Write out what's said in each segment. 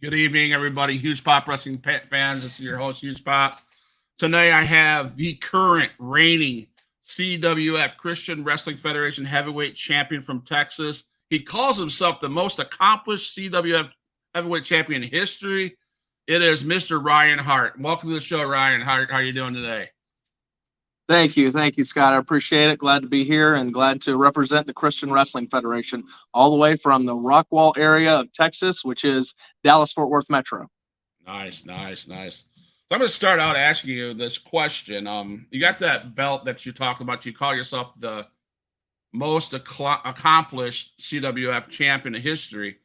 Good evening, everybody. Huge Pop Wrestling fans. This is your host, Huge Pop. Tonight, I have the current reigning CWF Christian Wrestling Federation heavyweight champion from Texas. He calls himself the most accomplished CWF heavyweight champion in history. It is Mr. Ryan Hart. Welcome to the show, Ryan. How are you doing today? Thank you, Scott. I appreciate it. Glad to be here and glad to represent the Christian Wrestling Federation all the way from the Rockwall area of Texas, which is Dallas-Fort Worth Metro. Nice. So I'm going to start out asking you this question. You got that belt that you talked about. You call yourself the most accomplished CWF champion in history.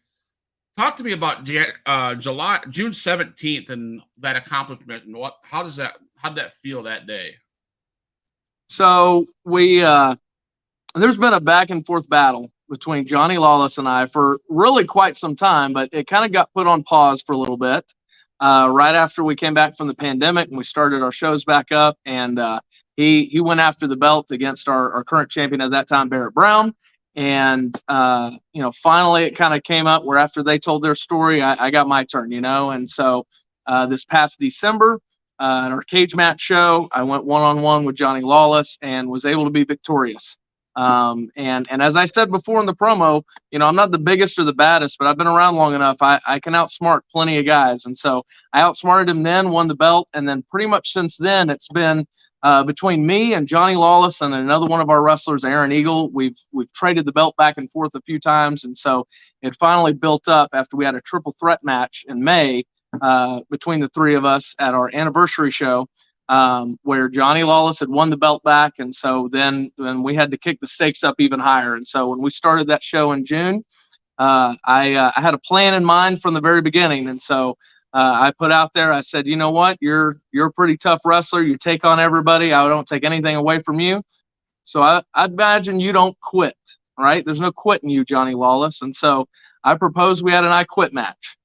Talk to me about June 17th and that accomplishment, and how did that feel that day? So there's been a back and forth battle between Johnny Lawless and I for really quite some time, but it kind of got put on pause for a little bit right after we came back from the pandemic and we started our shows back up. And he went after the belt against our current champion at that time, Barrett Brown. And, finally it kind of came up where after they told their story, I got my turn, And so this past December, at our cage match show, I went one-on-one with Johnny Lawless and was able to be victorious. And as I said before in the promo, I'm not the biggest or the baddest, but I've been around long enough. I can outsmart plenty of guys. And so I outsmarted him then, won the belt. And then pretty much since then, it's been between me and Johnny Lawless and another one of our wrestlers, Aaron Eagle. We've traded the belt back and forth a few times. And so it finally built up after we had a triple threat match in May between the three of us at our anniversary show, where Johnny Lawless had won the belt back. And so then we had to kick the stakes up even higher. And so when we started that show in June, I had a plan in mind from the very beginning. And so I put out there, I said, you know what, you're a pretty tough wrestler. You take on everybody. I don't take anything away from you. So I imagine you don't quit, right? There's no quitting you, Johnny Lawless. And so I proposed we had an I Quit match.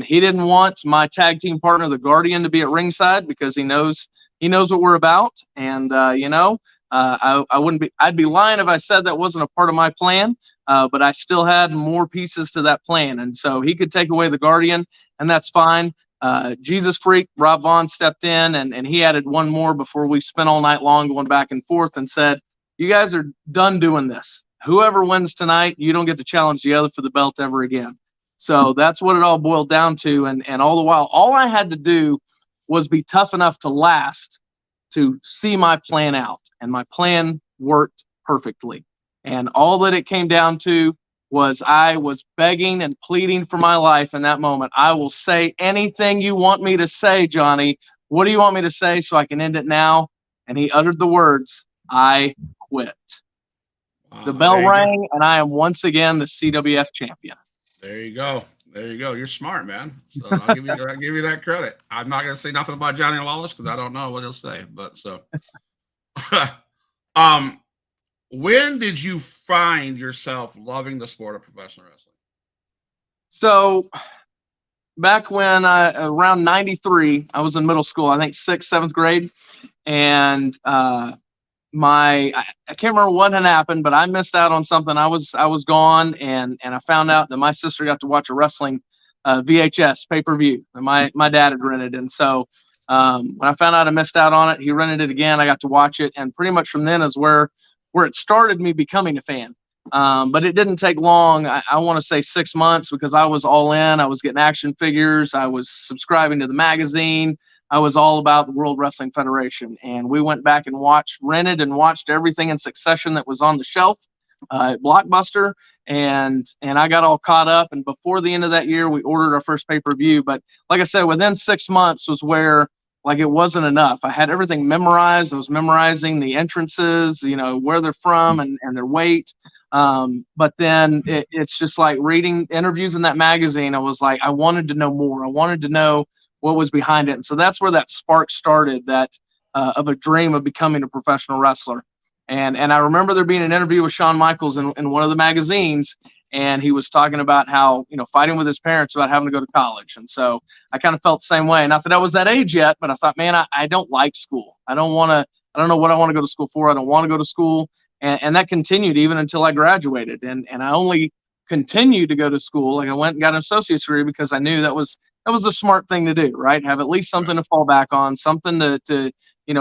He didn't want my tag team partner, the Guardian, to be at ringside because he knows what we're about. And, I'd be lying if I said that wasn't a part of my plan, but I still had more pieces to that plan. And so he could take away the Guardian, and that's fine. Jesus Freak, Rob Vaughn, stepped in and he added one more before we spent all night long going back and forth and said, you guys are done doing this. Whoever wins tonight, you don't get to challenge the other for the belt ever again. So that's what it all boiled down to. And all the while, all I had to do was be tough enough to last to see my plan out. And my plan worked perfectly. And all that it came down to was I was begging and pleading for my life in that moment. I will say anything you want me to say, Johnny. What do you want me to say so I can end it now? And he uttered the words, I quit. The bell rang, and I am once again the CWF champion. There you go. You're smart, man. So I'll give you that credit. I'm not going to say nothing about Johnny Lawless because I don't know what he'll say. But so, when did you find yourself loving the sport of professional wrestling? So, back when around '93, I was in middle school. I think 6th, 7th grade, and I can't remember what had happened, but I missed out on something. I was gone, and I found out that my sister got to watch a wrestling VHS pay-per-view that my dad had rented. And so when I found out I missed out on it, he rented it again. I got to watch it, and pretty much from then is where it started me becoming a fan. But it didn't take long. I want to say 6 months because I was all in. I was getting action figures. I was subscribing to the magazine. I was all about the World Wrestling Federation, and we went back and rented and watched everything in succession that was on the shelf at Blockbuster, and I got all caught up. And before the end of that year, we ordered our first pay-per-view. But like I said, within 6 months was where it wasn't enough. I had everything memorized. I was memorizing the entrances, where they're from and their weight. But then it's just like reading interviews in that magazine. I was like, I wanted to know more. I wanted to know what was behind it. And so that's where that spark started, that of a dream of becoming a professional wrestler. And I remember there being an interview with Shawn Michaels in one of the magazines, and he was talking about how, fighting with his parents about having to go to college. And so I kind of felt the same way. Not that I was that age yet, but I thought, man, I don't like school. I don't know what I want to go to school for. I don't want to go to school. And that continued even until I graduated. And I only continue to go to school. Like I went and got an associate's degree because I knew that was the smart thing to do, right? Have at least something to fall back on, something to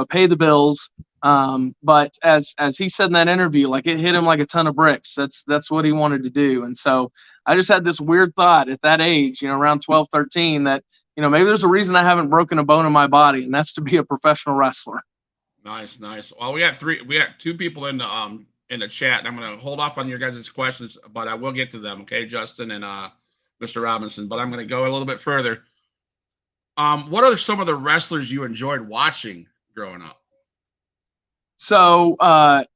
pay the bills. But as he said in that interview, like it hit him like a ton of bricks. That's what he wanted to do. And so I just had this weird thought at that age, around 12, 13, that, maybe there's a reason I haven't broken a bone in my body, and that's to be a professional wrestler. Nice. Well, we got two people in the chat, and I'm going to hold off on your guys' questions, but I will get to them. Okay, Justin and Mr. Robinson, but I'm going to go a little bit further. What are some of the wrestlers you enjoyed watching growing up? So,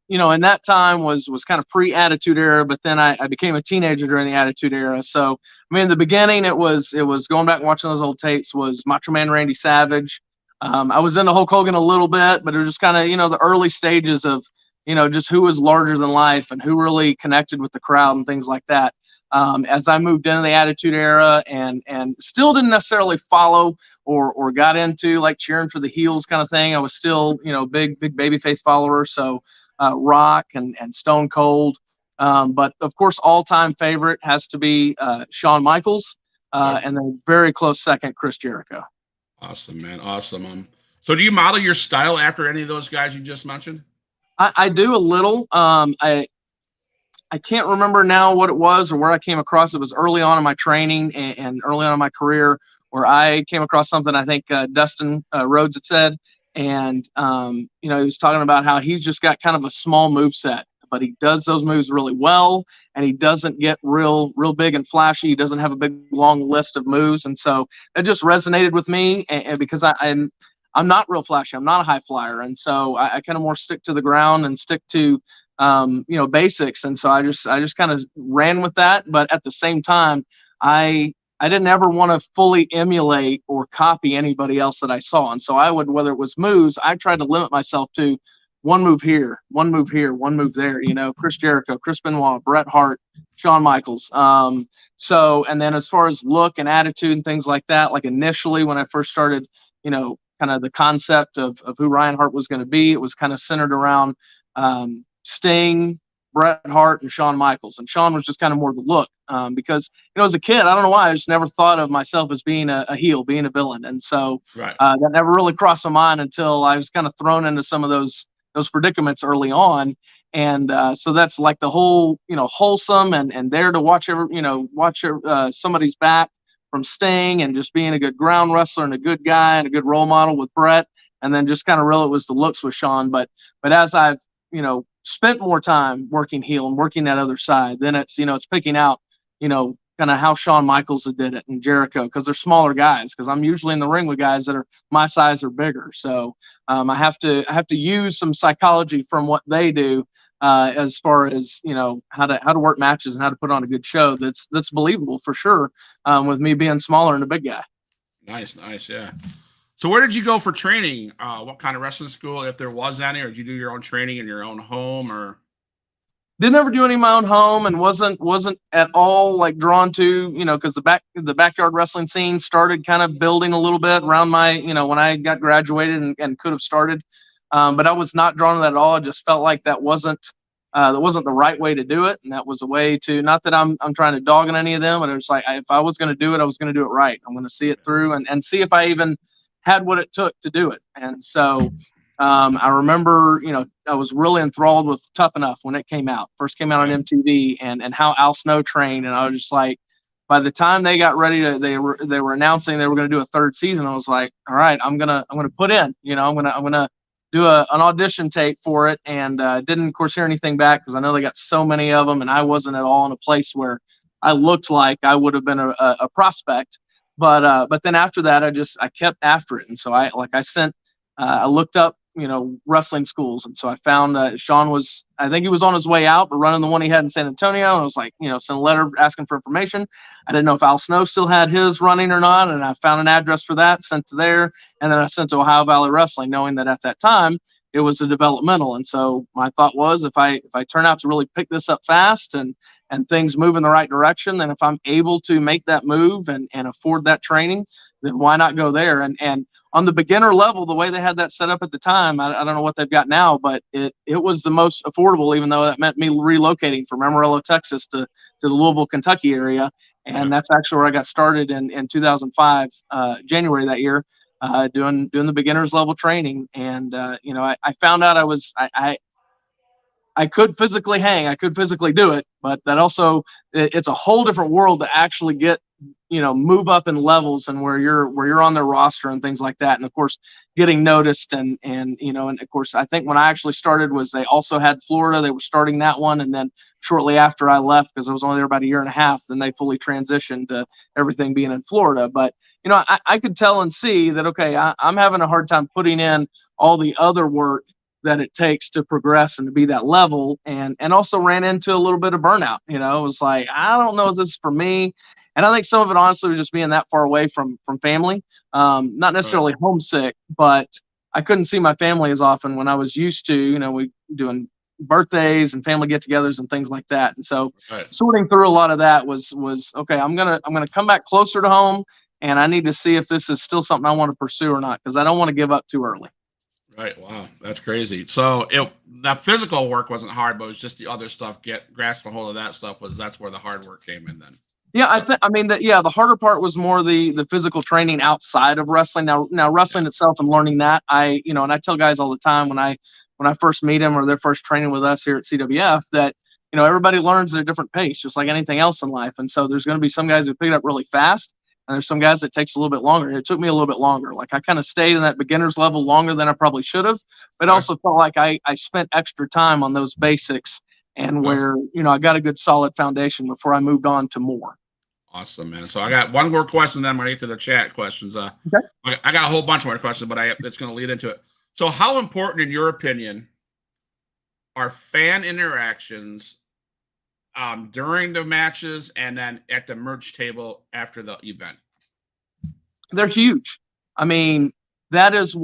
in that time was kind of pre-Attitude Era, but then I became a teenager during the Attitude Era. So, in the beginning, it was going back and watching those old tapes was Macho Man Randy Savage. I was into Hulk Hogan a little bit, but it was just kind of, the early stages of, just who was larger than life and who really connected with the crowd and things like that. As I moved into the Attitude Era and still didn't necessarily follow or got into like cheering for the heels kind of thing, I was still, big babyface follower. So Rock and Stone Cold. But of course, all-time favorite has to be Shawn Michaels, and then very close second, Chris Jericho. Awesome, man. Awesome. So do you model your style after any of those guys you just mentioned? I do a little. I can't remember now what it was or where I came across. It was early on in my training and early on in my career where I came across something I think Dustin Rhodes had said. And, he was talking about how he's just got kind of a small move set, but he does those moves really well. And he doesn't get real big and flashy. He doesn't have a big, long list of moves. And so that just resonated with me and because I'm not real flashy. I'm not a high flyer. And so I kind of more stick to the ground and stick to, basics. And so I just kind of ran with that. But at the same time, I didn't ever want to fully emulate or copy anybody else that I saw. And so I would, whether it was moves, I tried to limit myself to one move here, one move here, one move there, Chris Jericho, Chris Benoit, Bret Hart, Shawn Michaels. So, and then as far as look and attitude and things like that, like initially when I first started, kind of the concept of who Ryan Hart was going to be, it was kind of centered around, Sting, Bret Hart, and Shawn Michaels. And Shawn was just kind of more the look because, as a kid, I don't know why, I just never thought of myself as being a heel, being a villain. And so that never really crossed my mind until I was kind of thrown into some of those predicaments early on. And so that's like the whole, wholesome and there to watch somebody's back from Sting and just being a good ground wrestler and a good guy and a good role model with Bret. And then just kind of it was the looks with Shawn. But as I've, spent more time working heel and working that other side, then it's, it's picking out, kind of how Shawn Michaels did it and Jericho, because they're smaller guys, because I'm usually in the ring with guys that are my size or bigger. So I have to use some psychology from what they do as far as, how to work matches and how to put on a good show. That's believable for sure. With me being smaller and a big guy. Nice. Yeah. So where did you go for training? What kind of wrestling school, if there was any, or did you do your own training in your own home? Or didn't ever do any of my own home, and wasn't at all like drawn to, because the backyard wrestling scene started kind of building a little bit around my, when I got graduated and could have started. But I was not drawn to that at all. I just felt like that wasn't the right way to do it. And that was a way to, not that I'm trying to dog on any of them, but it was like, if I was going to do it, I was going to do it right. I'm going to see it through and see if I even had what it took to do it. And so I remember, I was really enthralled with Tough Enough when it first came out on MTV and how Al Snow trained. And I was just like, by the time they got ready to, they were announcing they were going to do a third season. I was like, all right, I'm going to put in, I'm going to do an audition tape for it. And didn't of course hear anything back, because I know they got so many of them and I wasn't at all in a place where I looked like I would have been a prospect. But then after that, I kept after it. And so I looked up, wrestling schools. And so I found Shawn I think he was on his way out, but running the one he had in San Antonio. And I was like, sent a letter asking for information. I didn't know if Al Snow still had his running or not. And I found an address for that, sent to there. And then I sent to Ohio Valley Wrestling, knowing that at that time it was a developmental. And so my thought was, if I turn out to really pick this up fast and and things move in the right direction, then if I'm able to make that move and afford that training, then why not go there? And on the beginner level, the way they had that set up at the time, I don't know what they've got now, but it was the most affordable, even though that meant me relocating from Amarillo, Texas to the Louisville, Kentucky area. And that's actually where I got started in 2005, January that year, doing the beginners level training. And I found out I could physically hang, I could physically do it, but that also it's a whole different world to actually get, move up in levels and where you're on their roster and things like that. And of course, getting noticed and of course, I think when I actually started was they also had Florida. They were starting that one, and then shortly after I left, because I was only there about a year and a half, then they fully transitioned to everything being in Florida. But I could tell and see that, okay, I'm having a hard time putting in all the other work that it takes to progress and to be that level, and also ran into a little bit of burnout. It was like, I don't know if this is for me. And I think some of it honestly was just being that far away from family, not necessarily homesick, but I couldn't see my family as often when I was used to, we doing birthdays and family get-togethers and things like that. And so sorting through a lot of that was okay, I'm going to come back closer to home, and I need to see if this is still something I want to pursue or not, because I don't want to give up too early. Right. Wow. That's crazy. So that physical work wasn't hard, but it was just the other stuff, grasping a hold of that stuff that's where the hard work came in then. Yeah, the harder part was more the physical training outside of wrestling. Now wrestling itself and learning that, and I tell guys all the time when I first meet them or they're first training with us here at CWF that, everybody learns at a different pace, just like anything else in life. And so there's going to be some guys who pick it up really fast, and there's some guys that takes a little bit longer. It took me a little bit longer. Like I kind of stayed in that beginner's level longer than I probably should have, but also felt like I spent extra time on those basics and where, I got a good solid foundation before I moved on to more. Awesome, man. So I got one more question, then I'm going to get to the chat questions. Okay. I got a whole bunch more questions, but it's going to lead into it. So how important, in your opinion, are fan interactions during the matches and then at the merch table after the event? They're huge. I mean, that is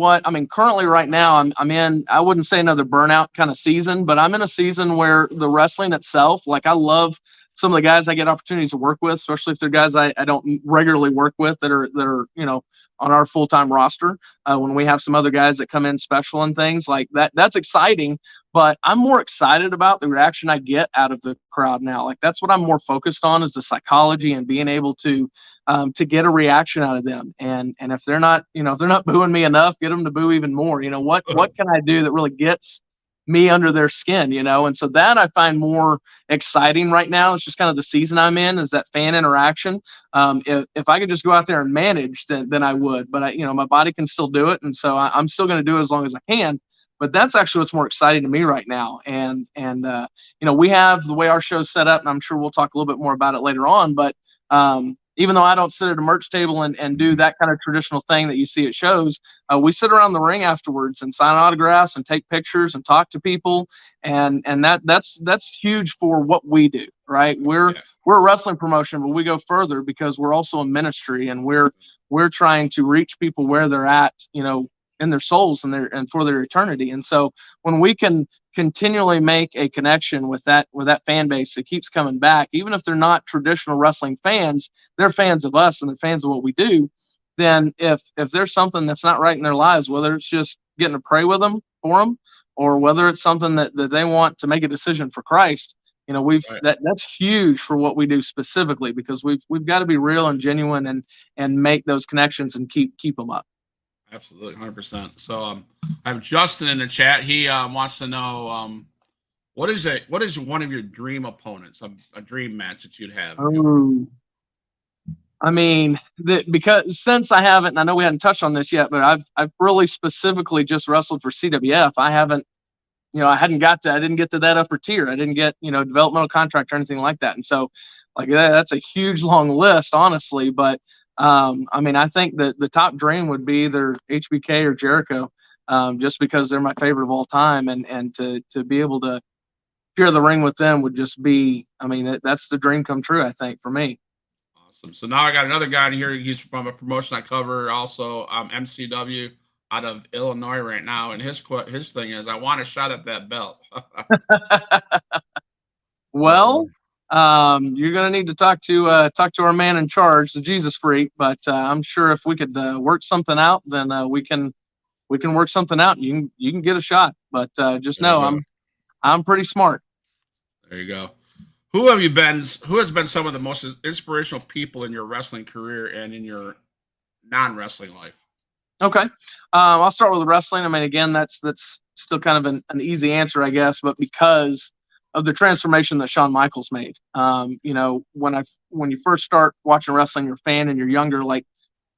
currently right now I'm in, I wouldn't say another burnout kind of season, but I'm in a season where the wrestling itself, like I love some of the guys I get opportunities to work with, especially if they're guys I don't regularly work with that are on our full-time roster. When we have some other guys that come in special and things like that, that's exciting. But I'm more excited about the reaction I get out of the crowd now. Like that's what I'm more focused on, is the psychology and being able to get a reaction out of them. And if they're not, if they're not booing me enough, get them to boo even more. What can I do that really gets me under their skin, and so that I find more exciting right now. It's just kind of the season I'm in, is that fan interaction. If I could just go out there and manage, then I would, but my body can still do it, and so I'm still going to do it as long as I can. But that's actually what's more exciting to me right now. And we have the way our show's set up, and I'm sure we'll talk a little bit more about it later on, but even though I don't sit at a merch table and do that kind of traditional thing that you see at shows, we sit around the ring afterwards and sign autographs and take pictures and talk to people. And that's huge for what we do, right? We're a wrestling promotion, but we go further because we're also a ministry, and we're trying to reach people where they're at, in their souls and for their eternity. And so when we can continually make a connection with that fan base that keeps coming back, even if they're not traditional wrestling fans, they're fans of us and they're fans of what we do. Then if there's something that's not right in their lives, whether it's just getting to pray with them for them, or whether it's something that they want to make a decision for Christ, that's huge for what we do specifically, because we've got to be real and genuine and make those connections and keep them up. Absolutely, 100%. So I have Justin in the chat. He wants to know what is one of your dream opponents, a dream match that you'd have? I mean, because since I haven't, and I know we hadn't touched on this yet, but I've really specifically just wrestled for CWF. I haven't, I didn't get to that upper tier. I didn't get, developmental contract or anything like that. And so like that's a huge long list, honestly. But I think that the top dream would be either HBK or Jericho, just because they're my favorite of all time, and to be able to share the ring with them would just be, that's the dream come true, I think, for me. Awesome. So now I got another guy in here. He's from a promotion I cover, also MCW out of Illinois right now, and his thing is, I want a shot at that belt. Well, You're going to need to talk to our man in charge, the Jesus freak. But I'm sure if we could work something out, then we can work something out. You can get a shot. But just know I'm pretty smart. There you go. Who have you been? Who has been some of the most inspirational people in your wrestling career and in your non-wrestling life? Okay, I'll start with wrestling. I mean, again, that's still kind of an easy answer, I guess, but because of the transformation that Shawn Michaels made. You know, when you first start watching wrestling, you're a fan and you're younger. Like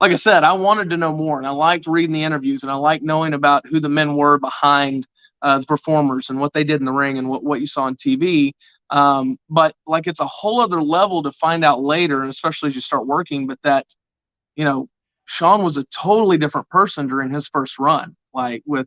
I said, I wanted to know more, and I liked reading the interviews, and I liked knowing about who the men were behind the performers and what they did in the ring and what you saw on TV. But like it's a whole other level to find out later, and especially as you start working. But that, you know, Shawn was a totally different person during his first run, like with,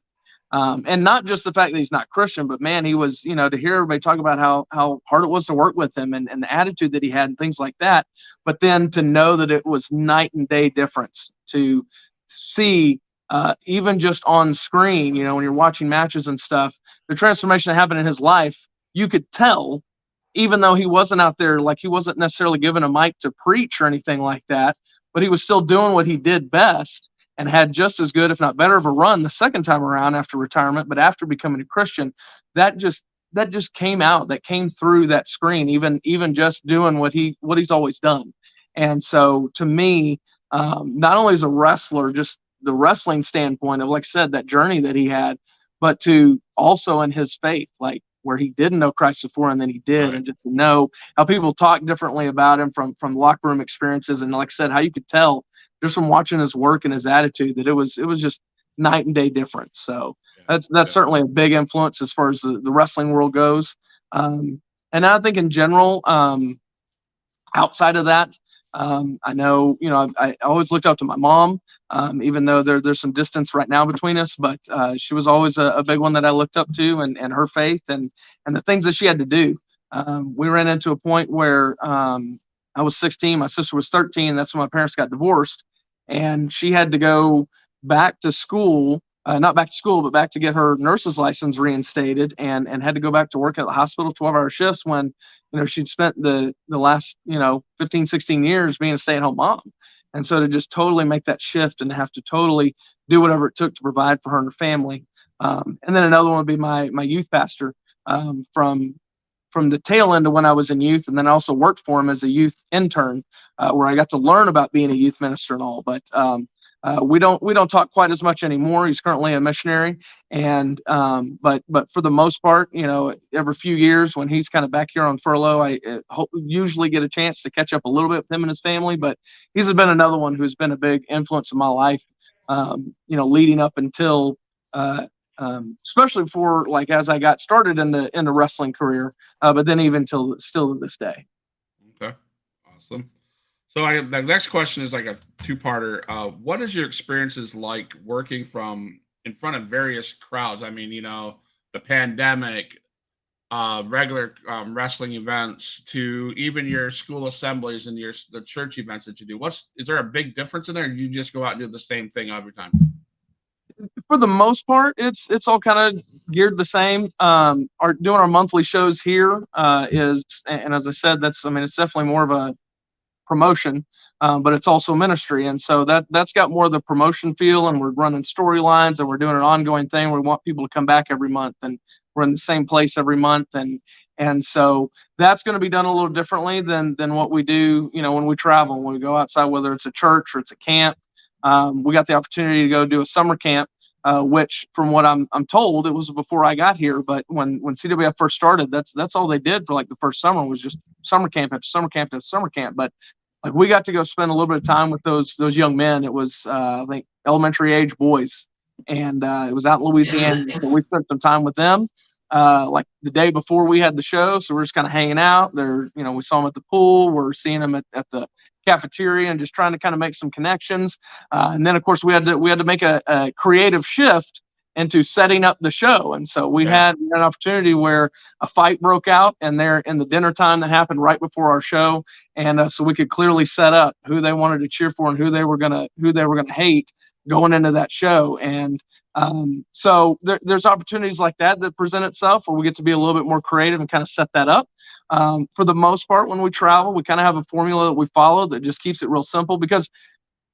and not just the fact that he's not Christian, but man, he was, you know, to hear everybody talk about how hard it was to work with him and the attitude that he had and things like that. But then to know that it was night and day difference to see, even just on screen, you know, when you're watching matches and stuff, the transformation that happened in his life, you could tell, even though he wasn't out there, like he wasn't necessarily given a mic to preach or anything like that, but he was still doing what he did best and had just as good, if not better, of a run the second time around after retirement. But after becoming a Christian, that just came out, that came through that screen, even just doing what he's always done. And so to me, not only as a wrestler, just the wrestling standpoint of, like I said, that journey that he had, but to also in his faith, like where he didn't know Christ before and then he did, right. And just to know how people talk differently about him from locker room experiences, and like I said, how you could tell just from watching his work and his attitude that it was just night and day difference. So that's certainly a big influence as far as the wrestling world goes. And I think in general, outside of that, I know, you know, I always looked up to my mom, even though there's some distance right now between us, but she was always a big one that I looked up to, and her faith and the things that she had to do. We ran into a point where I was 16, my sister was 13. That's when my parents got divorced, and she had to go back to school. Not back to school, but back to get her nurse's license reinstated, and had to go back to work at the hospital 12-hour shifts when, you know, she'd spent the last, you know, 15, 16 years being a stay-at-home mom. And so to just totally make that shift and have to totally do whatever it took to provide for her and her family. And then another one would be my youth pastor, from the tail end of when I was in youth, and then I also worked for him as a youth intern, where I got to learn about being a youth minister and all. But we don't talk quite as much anymore. He's currently a missionary, and but for the most part, you know, every few years when he's kind of back here on furlough, I usually get a chance to catch up a little bit with him and his family. But he's been another one who's been a big influence in my life, you know, leading up until especially for like as I got started in the wrestling career, but then even still to this day. Okay, awesome. So the next question is like a two-parter. What is your experiences like working in front of various crowds? I mean, you know, the pandemic, regular wrestling events, to even your school assemblies and the church events that you do. Is there a big difference in there? Or do you just go out and do the same thing every time? For the most part, it's all kind of geared the same. Doing our monthly shows here is, and as I said, it's definitely more of a promotion, but it's also ministry, and so that's got more of the promotion feel, and we're running storylines and we're doing an ongoing thing. We want people to come back every month, and we're in the same place every month, and so that's going to be done a little differently than what we do, you know, when we travel, when we go outside, whether it's a church or it's a camp. We got the opportunity to go do a summer camp, which from what I'm told, it was before I got here, but when CWF first started, that's all they did for like the first summer was just summer camp after summer camp after summer camp. But like we got to go spend a little bit of time with those young men. It was I think elementary age boys, and it was out in Louisiana. So we spent some time with them, like the day before we had the show. So we're just kind of hanging out there. You know, we saw them at the pool. We're seeing them at the cafeteria and just trying to kind of make some connections. And then of course we had to make a creative shift into setting up the show. And so we had an opportunity where a fight broke out and they're in the dinner time that happened right before our show. And so we could clearly set up who they wanted to cheer for and who they were gonna hate going into that show. And so there's opportunities like that present itself where we get to be a little bit more creative and kind of set that up. For the most part, when we travel, we kind of have a formula that we follow that just keeps it real simple, because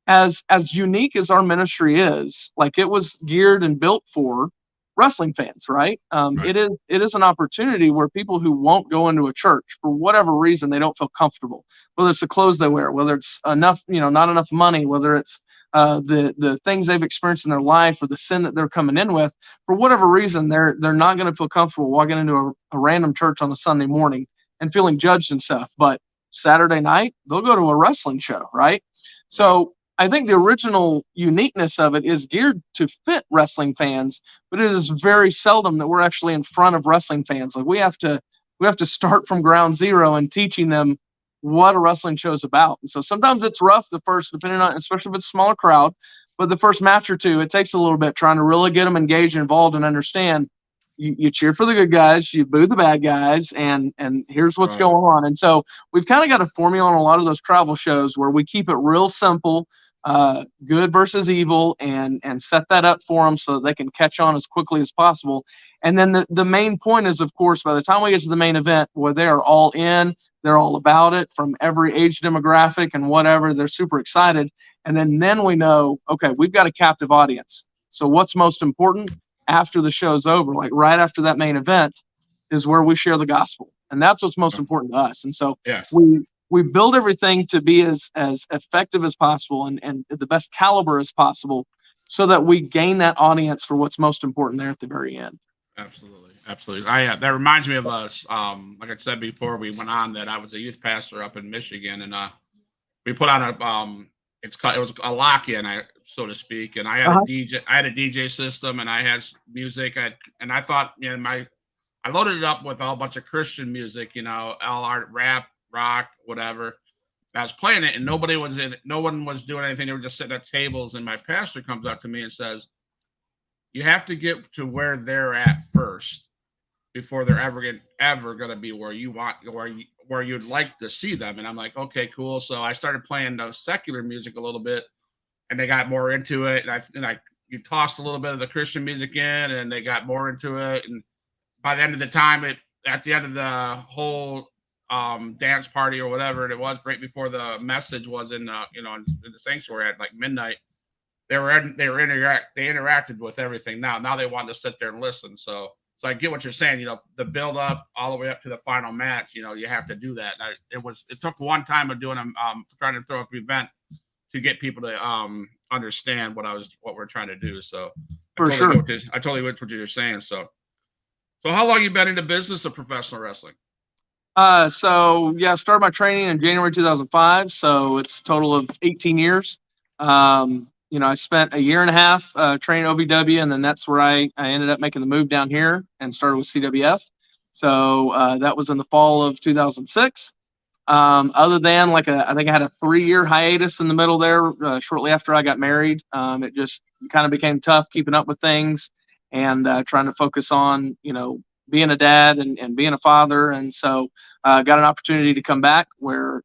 as unique as our ministry is, like, it was geared and built for wrestling fans, right? It is an opportunity where people who won't go into a church for whatever reason, they don't feel comfortable, whether it's the clothes they wear, whether it's not enough money, whether it's the things they've experienced in their life or the sin that they're coming in with, for whatever reason, they're not going to feel comfortable walking into a random church on a Sunday morning and feeling judged and stuff. But Saturday night, they'll go to a wrestling show, right? So I think the original uniqueness of it is geared to fit wrestling fans, but it is very seldom that we're actually in front of wrestling fans. Like, we have to start from ground zero and teaching them what a wrestling show is about. And so sometimes it's rough the first, depending on, especially if it's a smaller crowd, but the first match or two, it takes a little bit trying to really get them engaged and involved and understand. You cheer for the good guys, you boo the bad guys, and here's what's going on. And so we've kind of got a formula on a lot of those travel shows where we keep it real simple, good versus evil, and set that up for them so that they can catch on as quickly as possible. And then the main point is, of course, by the time we get to the main event, where they are all in, they're all about it from every age demographic and whatever, they're super excited. And then we know, okay, we've got a captive audience. So what's most important after the show's over, like right after that main event, is where we share the gospel. And that's what's most important to us. And so we build everything to be as effective as possible and the best caliber as possible, so that we gain that audience for what's most important there at the very end. Absolutely. That reminds me of us. Like I said before we went on, that I was a youth pastor up in Michigan, and we put on it was a lock-in, so to speak, and I had a DJ. I had a DJ system, and I had music. And I thought, I loaded it up with a bunch of Christian music, all art, rap, rock, whatever. I was playing it, and nobody was in it. No one was doing anything. They were just sitting at tables. And my pastor comes up to me and says, "You have to get to where they're at first before they're ever going to be where you want, where you'd like to see them." And I'm like, okay, cool. So I started playing the secular music a little bit, and they got more into it. And you tossed a little bit of the Christian music in, and they got more into it. And by the end of the time, at the end of the whole dance party or whatever it was, right before the message was in the sanctuary at like midnight, they interacted with everything. Now they wanted to sit there and listen. So I get what you're saying. The build up all the way up to the final match. You have to do that. It took one time of doing trying to throw up an event to get people to understand what we're trying to do. So I totally get what you're saying. So how long you been in the business of professional wrestling? I started my training in January 2005. So it's a total of 18 years. I spent a year and a half training OVW, and then that's where I ended up making the move down here and started with CWF. So that was in the fall of 2006. Other than I think I had a 3-year hiatus in the middle there shortly after I got married. It just kind of became tough keeping up with things and trying to focus on, being a dad and being a father. And so got an opportunity to come back where,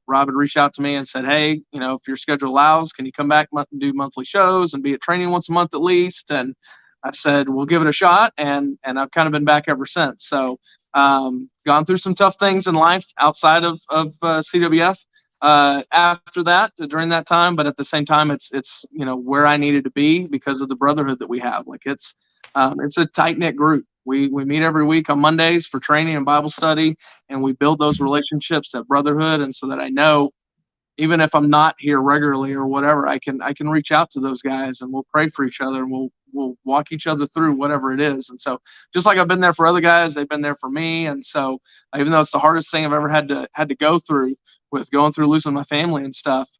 Rob had reached out to me and said, hey, if your schedule allows, can you come back and do monthly shows and be at training once a month at least? And I said, we'll give it a shot. And I've kind of been back ever since. So gone through some tough things in life outside of CWF after that, during that time. But at the same time, it's where I needed to be because of the brotherhood that we have. Like, it's a tight knit group. We meet every week on Mondays for training and Bible study, and we build those relationships, that brotherhood. And so that I know, even if I'm not here regularly or whatever, I can reach out to those guys, and we'll pray for each other, and we'll walk each other through whatever it is. And so just like I've been there for other guys, they've been there for me. And so even though it's the hardest thing I've ever had to go through, with going through losing my family and stuff,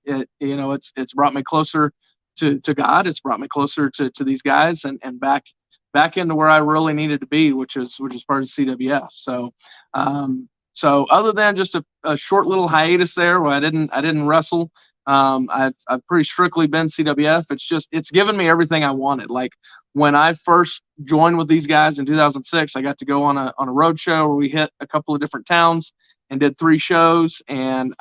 it's brought me closer to God. It's brought me closer to these guys and back into where I really needed to be, which is part of CWF. So other than just a short little hiatus there where I didn't wrestle, I've pretty strictly been CWF. It's given me everything I wanted. Like when I first joined with these guys in 2006, I got to go on a road show where we hit a couple of different towns and did 3 shows. And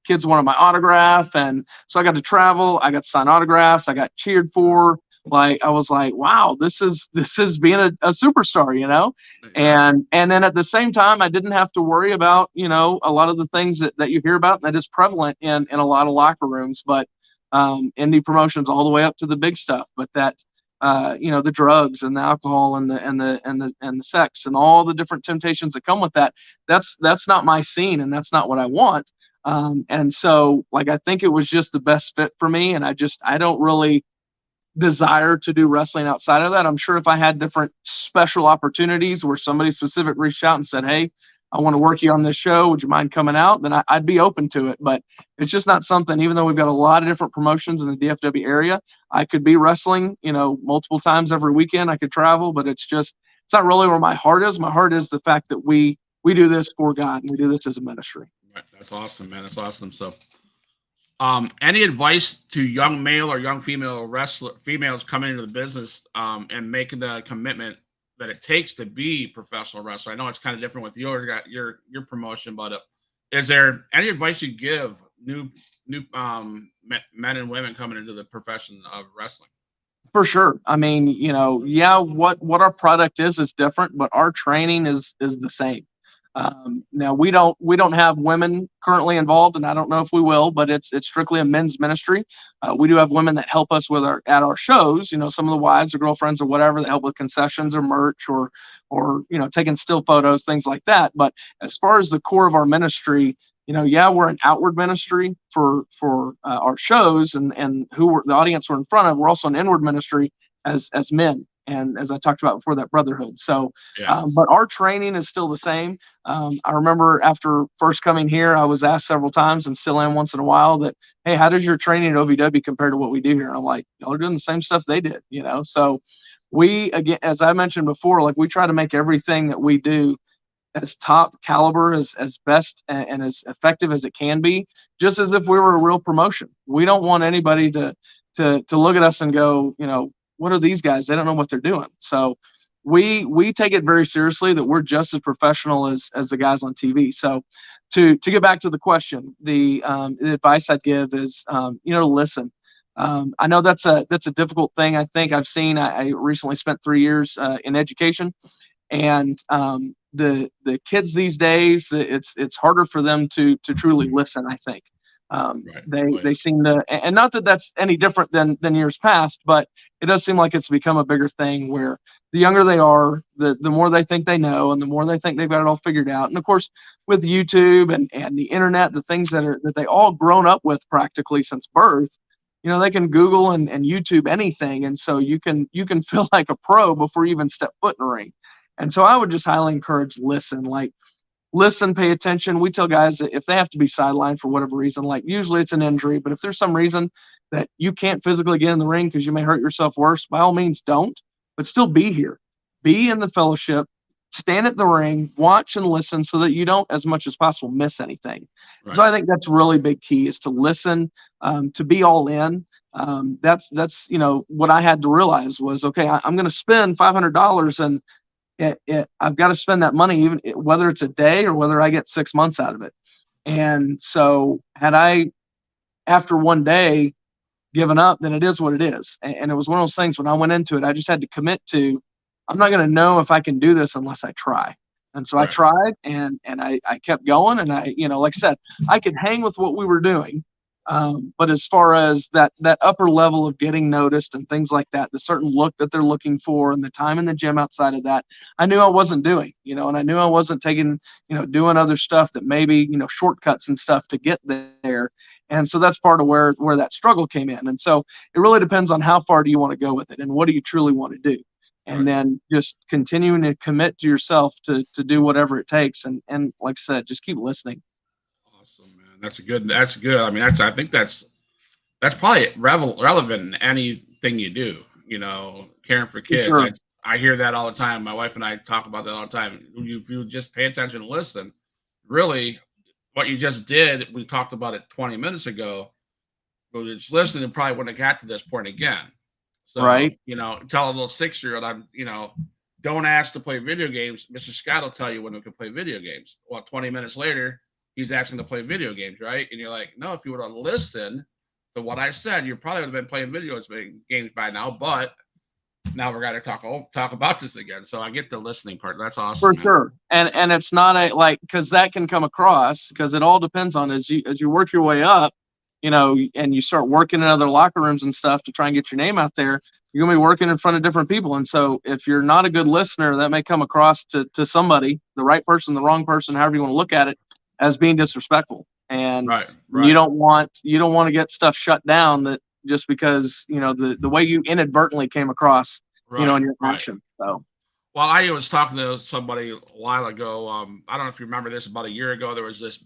kids wanted my autograph, and so I got to travel. I got to sign autographs. I got cheered for. Like I was like, wow, this is being a superstar, And then at the same time, I didn't have to worry about, a lot of the things that you hear about that is prevalent in a lot of locker rooms, but indie promotions all the way up to the big stuff. But that the drugs and the alcohol and the sex and all the different temptations that come with that, that's not my scene, and that's not what I want. And so like I think it was just the best fit for me, and I don't really desire to do wrestling outside of that. I'm sure if I had different special opportunities where somebody specific reached out and said, hey, I want to work you on this show, would you mind coming out? Then I'd be open to it. But it's just not something, even though we've got a lot of different promotions in the DFW area, I could be wrestling, multiple times every weekend. I could travel, but it's not really where my heart is. My heart is the fact that we do this for God, and we do this as a ministry. Right. That's awesome, man. That's awesome. So any advice to young male or young females coming into the business and making the commitment that it takes to be professional wrestler? I know it's kind of different with your promotion, but is there any advice you give new men and women coming into the profession of wrestling? For sure. I mean, what our product is different, but our training is the same. Now we don't have women currently involved, and I don't know if we will, but it's strictly a men's ministry. We do have women that help us at our shows, some of the wives or girlfriends or whatever that help with concessions or merch or taking still photos, things like that. But as far as the core of our ministry, we're an outward ministry for our shows and the audience we're in front of. We're also an inward ministry as men. And as I talked about before, that brotherhood. So, but our training is still the same. I remember after first coming here, I was asked several times, and still am once in a while, that, hey, how does your training at OVW compare to what we do here? And I'm like, y'all are doing the same stuff they did, So we, again, as I mentioned before, like we try to make everything that we do as top caliber, as best and as effective as it can be, just as if we were a real promotion. We don't want anybody to look at us and go, what are these guys? They don't know what they're doing. So we take it very seriously that we're just as professional as the guys on TV. So to get back to the question, the advice I'd give is, listen. I know that's a difficult thing. I think I recently spent 3 years in education, and the kids these days, it's harder for them to truly listen, I think. They seem to, and not that that's any different than years past, but it does seem like it's become a bigger thing where the younger they are, the more they think they know, and the more they think they've got it all figured out. And of course, with YouTube and the internet, the things that they all grown up with practically since birth, they can Google and YouTube anything, and so you can feel like a pro before you even step foot in the ring. And so I would just highly encourage listen, pay attention. We tell guys that if they have to be sidelined for whatever reason, like usually it's an injury, but if there's some reason that you can't physically get in the ring because you may hurt yourself worse, by all means don't, but still be here. Be in the fellowship, stand at the ring, watch and listen so that you don't, as much as possible, miss anything. Right. So I think that's really big key, is to listen, to be all in. That's what I had to realize was, okay, I'm going to spend $500, and I've got to spend that money, even whether it's a day or whether I get 6 months out of it. And so had I, after one day, given up, then it is what it is. And it was one of those things when I went into it, I just had to commit to, I'm not going to know if I can do this unless I try. And so I tried, and I kept going, and I, like I said, I could hang with what we were doing. But as far as that upper level of getting noticed and things like that, the certain look that they're looking for and the time in the gym outside of that, I knew I wasn't doing, and I knew I wasn't taking, doing other stuff that maybe, shortcuts and stuff to get there. And so that's part of where that struggle came in. And so it really depends on how far do you want to go with it and what do you truly want to do. And then just continuing to commit to yourself to do whatever it takes. And like I said, just keep listening. That's good. I mean, I think that's probably relevant in anything you do, caring for kids. Sure. I hear that all the time. My wife and I talk about that all the time. If you just pay attention and listen, really what you just did, we talked about it 20 minutes ago, was listening and probably wouldn't have got to this point again. So, Right. Tell a little 6-year-old, don't ask to play video games. Mr. Scott will tell you when we can play video games. Well, 20 minutes later, he's asking to play video games, right? And you're like, no, if you would have listened to what I said, you probably would have been playing video games by now. But now we're going to talk about this again. So I get the listening part. That's awesome. For sure. And it's not because that can come across, because it all depends on as you work your way up, and you start working in other locker rooms and stuff to try and get your name out there, you're going to be working in front of different people. And so if you're not a good listener, that may come across to somebody, the right person, the wrong person, however you want to look at it, as being disrespectful. And right. you don't want to get stuff shut down that just because, the way you inadvertently came across, in your action. So. Well, I was talking to somebody a while ago. I don't know if you remember this. About a year ago, there was this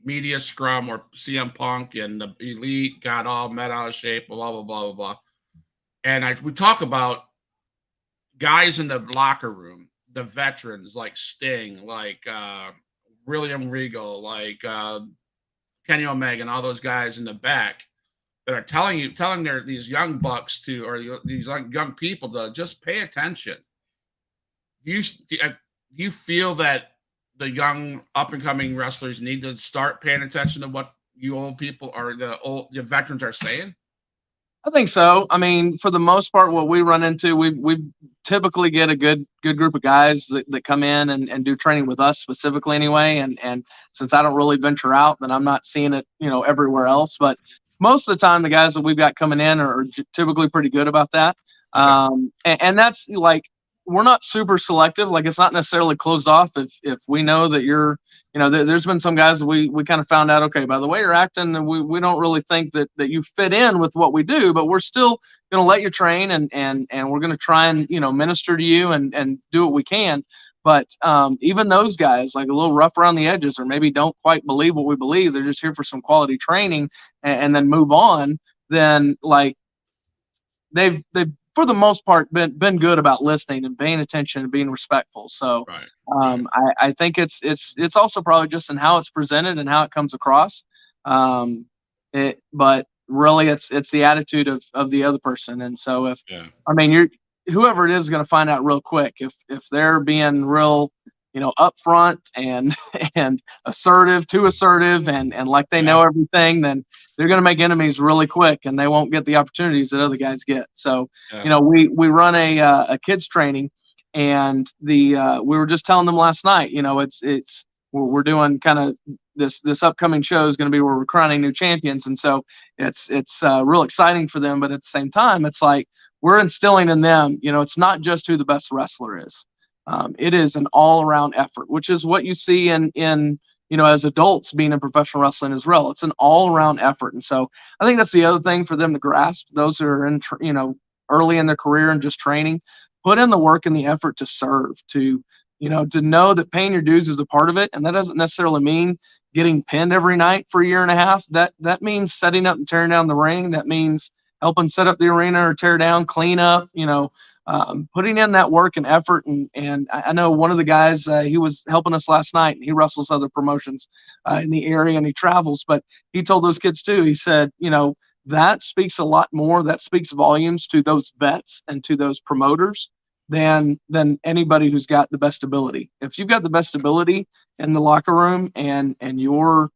media scrum where CM Punk and the Elite got all met out of shape, blah, blah, blah, blah, blah. And we talk about guys in the locker room, the veterans like Sting, like William Regal, like Kenny Omega, and all those guys in the back that are telling these young bucks or these young people to just pay attention. Do you feel that the young up and coming wrestlers need to start paying attention to what you old people or the veterans are saying? I think so. I mean, for the most part, what we run into, we typically get a good group of guys that come in and do training with us specifically anyway. And since I don't really venture out, then I'm not seeing it, everywhere else. But most of the time, the guys that we've got coming in are typically pretty good about that. Okay. And that's like, we're not super selective. Like, it's not necessarily closed off. If we know that you're, there's been some guys that we kind of found out, okay, by the way you're acting, we don't really think that you fit in with what we do, but we're still going to let you train and we're going to try and, minister to you and do what we can. But even those guys, like a little rough around the edges, or maybe don't quite believe what we believe, they're just here for some quality training and then move on. Then like they've for the most part been good about listening and paying attention and being respectful. So right. I think it's also probably just in how it's presented and how it comes across. But really it's the attitude of the other person. And so whoever it is going to find out real quick if they're being real, upfront and too assertive and like they know everything, then they're going to make enemies really quick and they won't get the opportunities that other guys get. So, we run a kids training, and we were just telling them last night, we're doing kind of this upcoming show is going to be where we're crowning new champions. And so it's real exciting for them. But at the same time, it's like we're instilling in them, it's not just who the best wrestler is. It is an all around effort, which is what you see in as adults being in professional wrestling as well. It's an all around effort. And so I think that's the other thing for them to grasp. Those who are in, early in their career and just training, put in the work and the effort to serve, to know that paying your dues is a part of it. And that doesn't necessarily mean getting pinned every night for a year and a half. That means setting up and tearing down the ring. That means helping set up the arena or tear down, clean up, putting in that work and effort. And I know one of the guys, he was helping us last night, and he wrestles other promotions in the area and he travels, but he told those kids too, he said, that speaks a lot more, that speaks volumes to those vets and to those promoters than anybody who's got the best ability. If you've got the best ability in the locker room and you're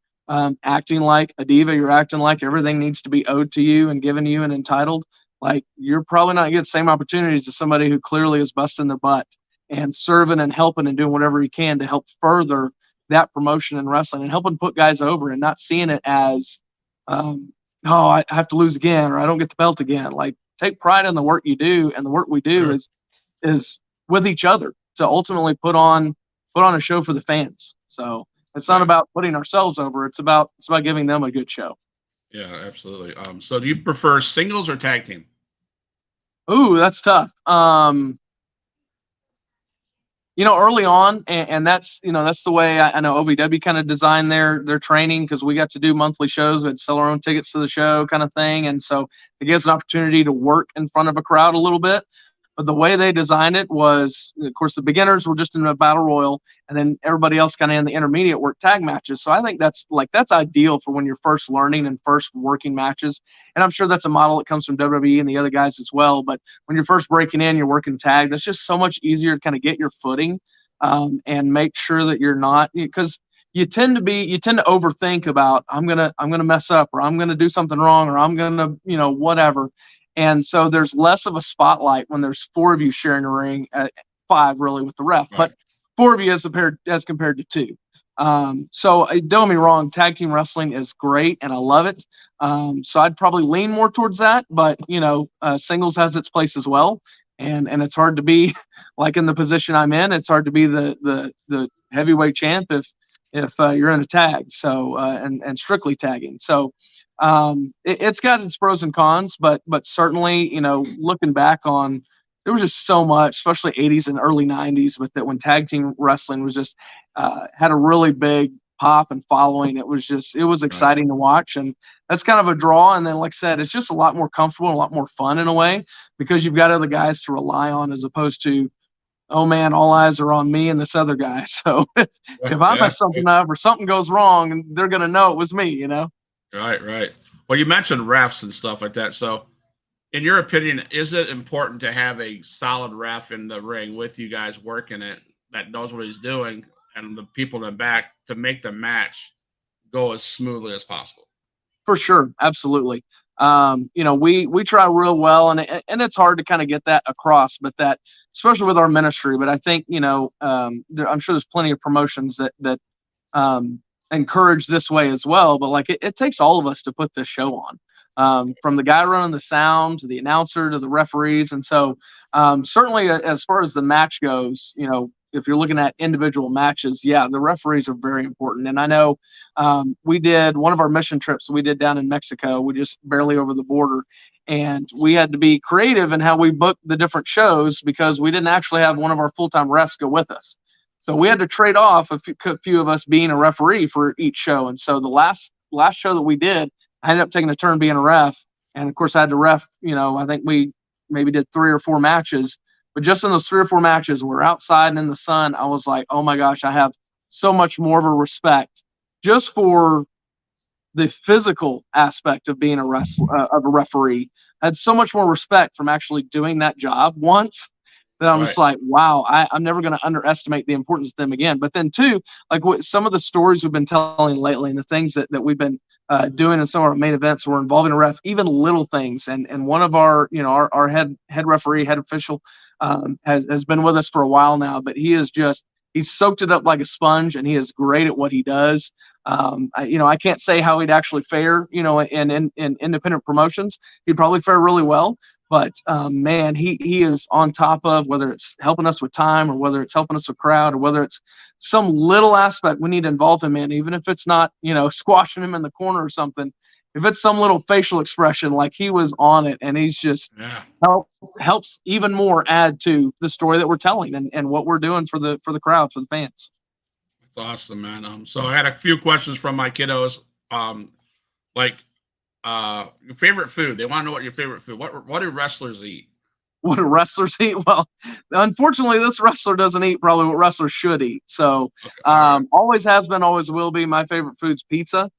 acting like a diva, you're acting like everything needs to be owed to you and given to you and entitled, like you're probably not going to get the same opportunities as somebody who clearly is busting their butt and serving and helping and doing whatever he can to help further that promotion in wrestling and helping put guys over and not seeing it as, I have to lose again, or I don't get the belt again. Like, take pride in the work you do, and the work we do is with each other to ultimately put on a show for the fans. So it's not about putting ourselves over. It's about giving them a good show. Yeah, absolutely. So do you prefer singles or tag team? Ooh, that's tough. Early on, and that's the way I know OVW kind of designed their training, because we got to do monthly shows. We'd sell our own tickets to the show kind of thing. And so it gives an opportunity to work in front of a crowd a little bit. But the way they designed it was, of course, the beginners were just in a battle royal, and then everybody else kind of in the intermediate work tag matches. So I think that's ideal for when you're first learning and first working matches. And I'm sure that's a model that comes from WWE and the other guys as well. But when you're first breaking in, you're working tag. That's just so much easier to kind of get your footing and make sure that you're not, because you tend to overthink about I'm gonna mess up, or I'm gonna do something wrong, or I'm gonna whatever. And so there's less of a spotlight when there's 4 of you sharing a ring, 5 really with the ref, Right. but 4 of you as compared to 2. So don't get me wrong, tag team wrestling is great and I love it. So I'd probably lean more towards that, but singles has its place as well. And it's hard to be like in the position I'm in. It's hard to be the heavyweight champ if you're in a tag. So and strictly tagging. So it's got its pros and cons, but certainly looking back on, there was just so much, especially 80s and early 90s, with that when tag team wrestling was just had a really big pop and following. It was exciting to watch, and that's kind of a draw. And then, like I said, it's just a lot more comfortable and a lot more fun in a way, because you've got other guys to rely on, as opposed to, oh man, all eyes are on me and this other guy. So if I mess something up or something goes wrong, they're gonna know it was me. Right. Well, you mentioned refs and stuff like that. So, in your opinion, is it important to have a solid ref in the ring with you guys working it, that knows what he's doing, and the people in the back, to make the match go as smoothly as possible? For sure, absolutely. We try real well, and it's hard to kind of get that across, but that, especially with our ministry. But I think I'm sure there's plenty of promotions that encourage this way as well. But like it takes all of us to put this show on, from the guy running the sound to the announcer to the referees. And so certainly as far as the match goes, if you're looking at individual matches, yeah, the referees are very important. And I know we did one of our mission trips we did down in Mexico. We just barely over the border, and we had to be creative in how we booked the different shows, because we didn't actually have one of our full-time refs go with us. So we had to trade off a few of us being a referee for each show. And so the last show that we did, I ended up taking a turn being a ref. And of course I had to ref, I think we maybe did 3 or 4 matches, but just in those 3 or 4 matches, we're outside and in the sun. I was like, oh my gosh, I have so much more of a respect just for the physical aspect of being a referee. I had so much more respect from actually doing that job once, that I'm just like, wow, I'm never going to underestimate the importance of them again. But then too, like some of the stories we've been telling lately, and the things that we've been doing in some of our main events, we're involving a ref, even little things. And one of our, our head referee, head official, has been with us for a while now, but he's soaked it up like a sponge, and he is great at what he does. I can't say how he'd actually fare, in independent promotions. He'd probably fare really well. But man, he is on top of, whether it's helping us with time, or whether it's helping us with crowd, or whether it's some little aspect we need to involve him in, even if it's not, squashing him in the corner or something. If it's some little facial expression, like he was on it, and he's just helps even more add to the story that we're telling, and what we're doing for the crowd, for the fans. That's awesome, man. So I had a few questions from my kiddos. Your favorite food. They want to know what your favorite food. What do wrestlers eat? What do wrestlers eat? Well, unfortunately, this wrestler doesn't eat probably what wrestlers should eat. So, always has been, always will be. My favorite food's pizza.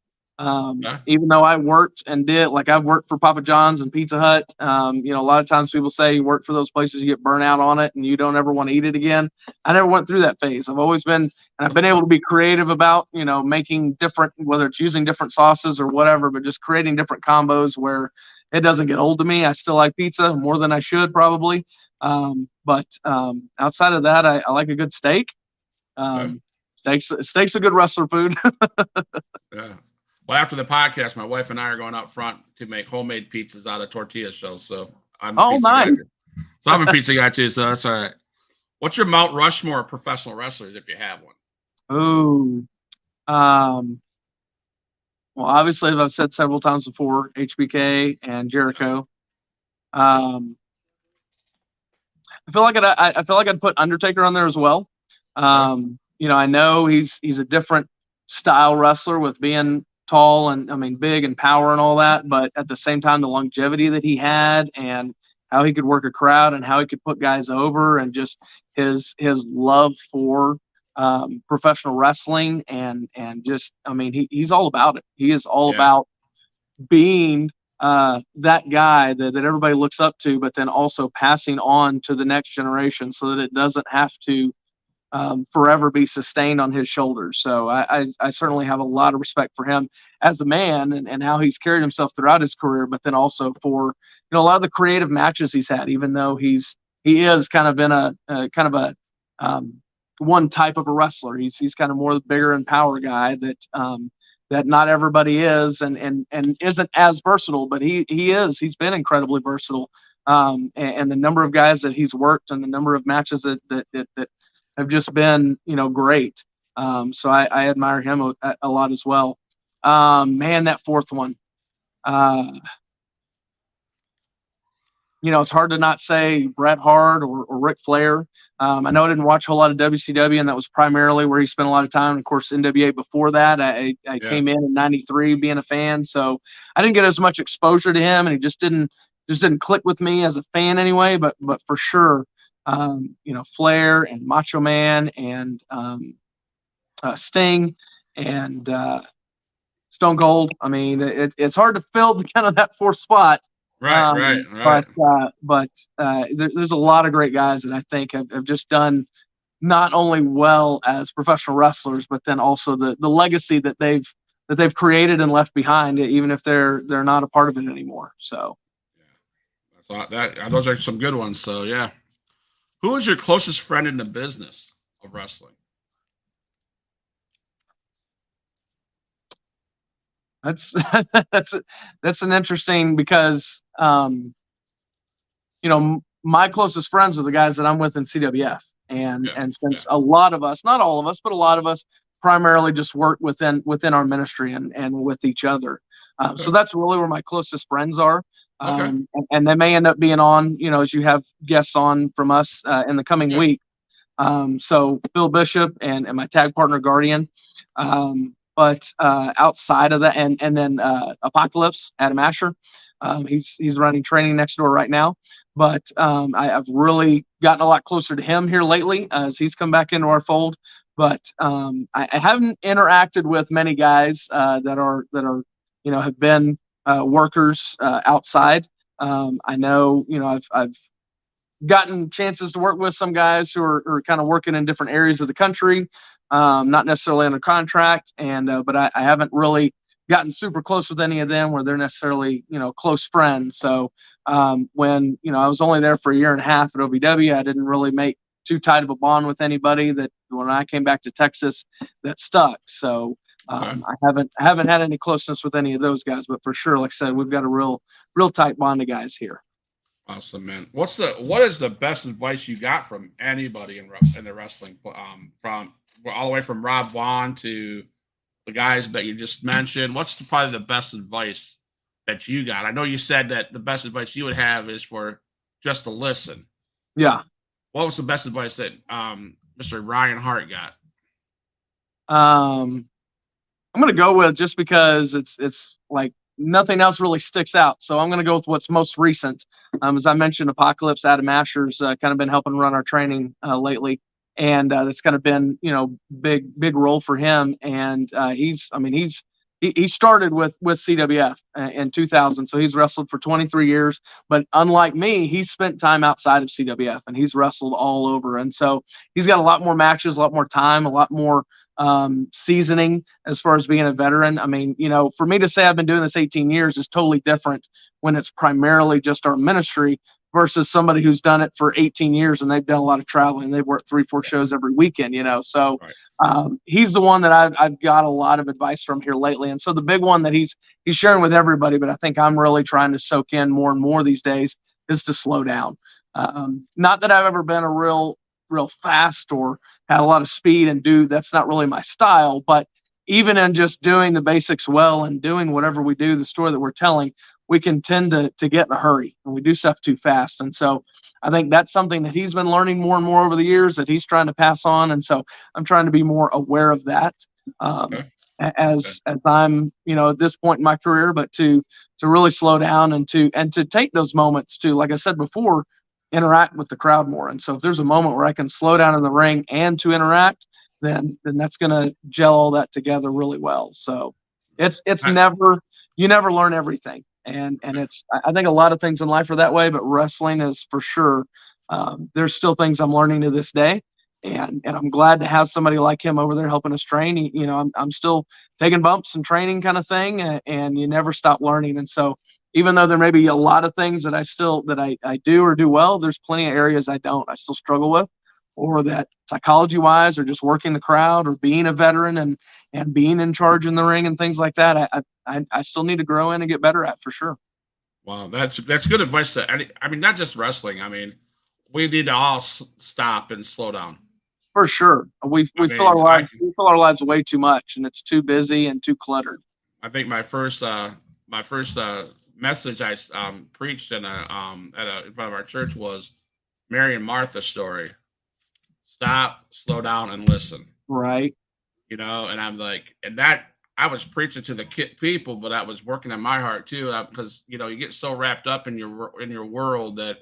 Even though I worked and I've worked for Papa John's and Pizza Hut. A lot of times people say you work for those places, you get burnt out on it and you don't ever want to eat it again. I never went through that phase. I've been able to be creative about, making different, whether it's using different sauces or whatever, but just creating different combos where it doesn't get old to me. I still like pizza more than I should probably. But outside of that, I like a good steak. Steak's a good wrestler food. Yeah. Well, after the podcast, my wife and I are going out front to make homemade pizzas out of tortilla shells. So I'm a pizza guy. So I'm a pizza guy too. So that's all right. What's your Mount Rushmore of professional wrestlers, if you have one? Oh, well, obviously, as I've said several times before, HBK and Jericho. I feel like I'd put Undertaker on there as well. I know he's a different style wrestler, with being tall and big and power and all that, but at the same time, the longevity that he had, and how he could work a crowd and how he could put guys over, and just his love for professional wrestling, and just, I mean, he's all about it. He is all Yeah. about being that guy that everybody looks up to, but then also passing on to the next generation so that it doesn't have to forever be sustained on his shoulders. So I certainly have a lot of respect for him as a man, and how he's carried himself throughout his career, but then also for, a lot of the creative matches he's had, even though he is kind of in a kind of a one type of a wrestler. He's kind of more the bigger and power guy that not everybody is, and isn't as versatile, but he's been incredibly versatile. And the number of guys that he's worked, and the number of matches that have just been, great. So I admire him a lot as well. Man, that fourth one, it's hard to not say Bret Hart or Ric Flair. I know I didn't watch a whole lot of WCW, and that was primarily where he spent a lot of time. Of course, NWA before that. I came in '93 being a fan, so I didn't get as much exposure to him, and he just didn't click with me as a fan anyway. But for sure, Flair and Macho Man and Sting and Stone Cold. I mean, it's hard to fill kind of that fourth spot. Right. But there's a lot of great guys that I think have just done not only well as professional wrestlers, but then also the legacy that they've created and left behind, even if they're not a part of it anymore. So those are some good ones. So yeah, who is your closest friend in the business of wrestling? That's an interesting, because my closest friends are the guys that I'm with in CWF, and since a lot of us, not all of us, but a lot of us primarily just work within our ministry and with each other. So that's really where my closest friends are. And they may end up being on, as you have guests on from us in the coming week. So Bill Bishop and my tag partner Guardian. But outside of that, and then Apocalypse, Adam Asher, he's running training next door right now. But I've really gotten a lot closer to him here lately as he's come back into our fold. But I haven't interacted with many guys that are have been workers outside. I know I've gotten chances to work with some guys who are kind of working in different areas of the country. Not necessarily under contract, but I haven't really gotten super close with any of them where they're necessarily, close friends. So when, I was only there for a year and a half at OVW, I didn't really make too tight of a bond with anybody that when I came back to Texas that stuck. So I haven't had any closeness with any of those guys, but for sure, like I said, we've got a real tight bond of guys here. Awesome, man. What is the best advice you got from anybody in the wrestling, from all the way from Rob Vaughn to the guys that you just mentioned? What's probably the best advice that you got? I know you said that the best advice you would have is for just to listen. Yeah. What was the best advice that Mr. Ryan Hart got? I'm going to go with, just because it's like nothing else really sticks out. So I'm going to go with what's most recent. As I mentioned, Apocalypse, Adam Asher's kind of been helping run our training lately. And that's kind of been, big role for him. And he started with CWF in 2000. So he's wrestled for 23 years. But unlike me, he's spent time outside of CWF, and he's wrestled all over. And so he's got a lot more matches, a lot more time, a lot more seasoning as far as being a veteran. I mean, for me to say I've been doing this 18 years is totally different when it's primarily just our ministry versus somebody who's done it for 18 years and they've done a lot of traveling. They've worked 3-4 shows every weekend, So he's the one that I've got a lot of advice from here lately. And so the big one that he's sharing with everybody, but I think I'm really trying to soak in more and more these days, is to slow down. Not that I've ever been a real fast or had a lot of speed and that's not really my style, but even in just doing the basics well and doing whatever we do, the story that we're telling, we can tend to get in a hurry and we do stuff too fast. And so I think that's something that he's been learning more and more over the years that he's trying to pass on. And so I'm trying to be more aware of that. as I'm, at this point in my career, but to really slow down and to take those moments to, like I said before, interact with the crowd more. And so if there's a moment where I can slow down in the ring and to interact, then that's going to gel all that together really well. So it's never, you never learn everything. And I think a lot of things in life are that way, but wrestling is for sure. There's still things I'm learning to this day. And I'm glad to have somebody like him over there helping us train. I'm still taking bumps and training kind of thing, and you never stop learning. And so even though there may be a lot of things that I do or do well, there's plenty of areas I still struggle with, or that psychology wise, or just working the crowd, or being a veteran and being in charge in the ring and things like that. I still need to grow in and get better at, for sure. Wow, that's good advice. I mean, not just wrestling. I mean, we need to all stop and slow down. For sure. We fill our lives way too much, and it's too busy and too cluttered. I think my first message I preached in front of our church was Mary and Martha's story. Stop, slow down, and listen. Right. And I'm like, and that I was preaching to the people, but that was working in my heart too, because you get so wrapped up in your world that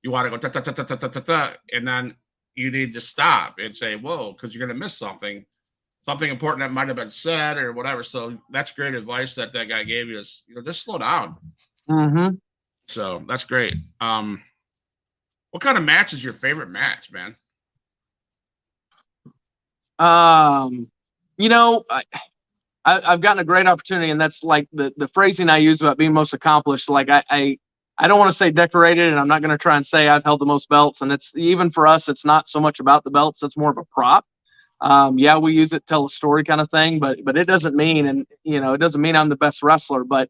you want to go ta ta ta ta ta ta ta, and then you need to stop and say, whoa, because you're going to miss something important that might have been said or whatever. So that's great advice that guy gave you, is, just slow down. Mm-hmm. So that's great. What kind of match is your favorite match, man? I've gotten a great opportunity, and that's like the phrasing I use about being most accomplished. Like I don't want to say decorated, and I'm not going to try and say I've held the most belts. And it's, even for us, it's not so much about the belts. It's more of a prop. Yeah, we use it to tell a story kind of thing, but it doesn't mean, it doesn't mean I'm the best wrestler. But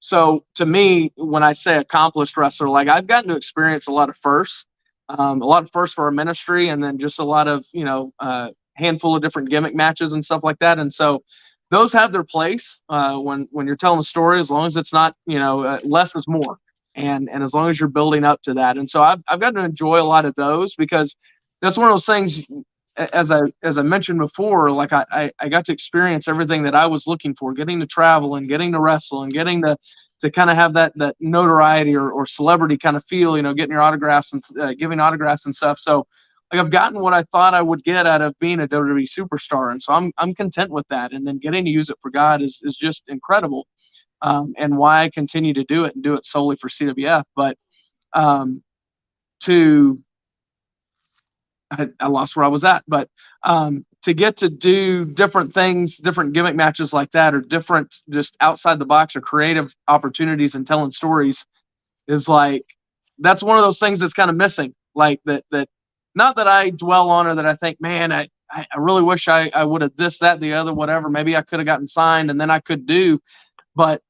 so to me, when I say accomplished wrestler, like I've gotten to experience a lot of firsts for our ministry, and then just a lot of, handful of different gimmick matches and stuff like that. And so those have their place when you're telling a story, as long as it's not, less is more. And as long as you're building up to that. And so I've gotten to enjoy a lot of those, because that's one of those things, as I mentioned before, like I got to experience everything that I was looking for, getting to travel and getting to wrestle and getting to kind of have that notoriety or celebrity kind of feel, getting your autographs and giving autographs and stuff. So like I've gotten what I thought I would get out of being a WWE superstar. And so I'm content with that. And then getting to use it for God is just incredible. And why I continue to do it, and do it solely for CWF. But I lost where I was at, but to get to do different things, different gimmick matches like that, or different just outside the box or creative opportunities and telling stories, is like, that's one of those things that's kind of missing. Like that not that I dwell on, or that I think, man, I really wish I would have this, that, the other, whatever. Maybe I could have gotten signed and then I could do. But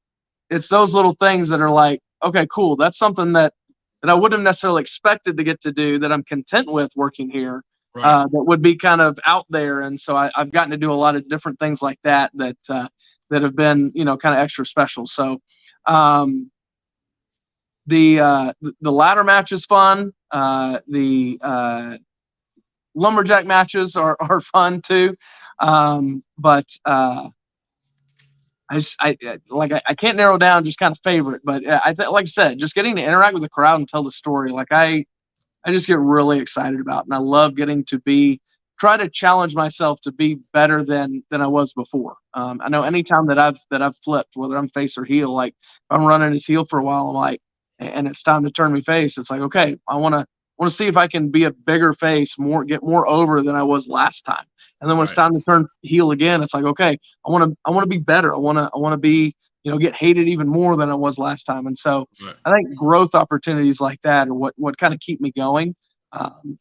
it's those little things that are like, okay, cool. That's something that I wouldn't have necessarily expected to get to do, that I'm content with working here. Right. That would be kind of out there. And so I've gotten to do a lot of different things like that have been, kind of extra special. So the ladder match is fun. The lumberjack matches are fun too. But I can't narrow down just kind of favorite, but like I said, just getting to interact with the crowd and tell the story, like I just get really excited about, and I love getting to try to challenge myself to be better than I was before. I know anytime that I've flipped, whether I'm face or heel, like if I'm running as heel for a while, I'm like, and it's time to turn me face. It's like, okay, I want to see if I can be a bigger face, get more over than I was last time. And then when it's time to turn heel again, it's like, okay, I want to be better. I want to be, get hated even more than I was last time. And so I think growth opportunities like that are what kind of keep me going.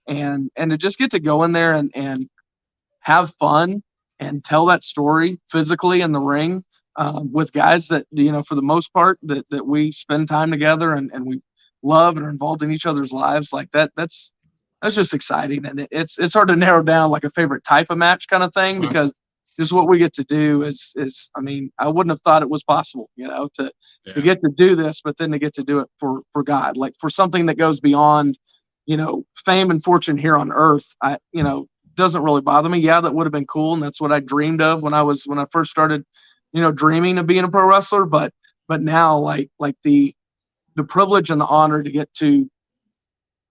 And to just get to go in there and have fun and tell that story physically in the ring, with guys that, for the most part that we spend time together and we love and are involved in each other's lives, like that's just exciting. And it's hard to narrow down like a favorite type of match kind of thing, because just what we get to do is, I mean, I wouldn't have thought it was possible, to get to do this, but then to get to do it for God, like for something that goes beyond, fame and fortune here on earth. doesn't really bother me. Yeah, that would have been cool, and that's what I dreamed of when I first started, dreaming of being a pro wrestler. But now, like the privilege and the honor to get to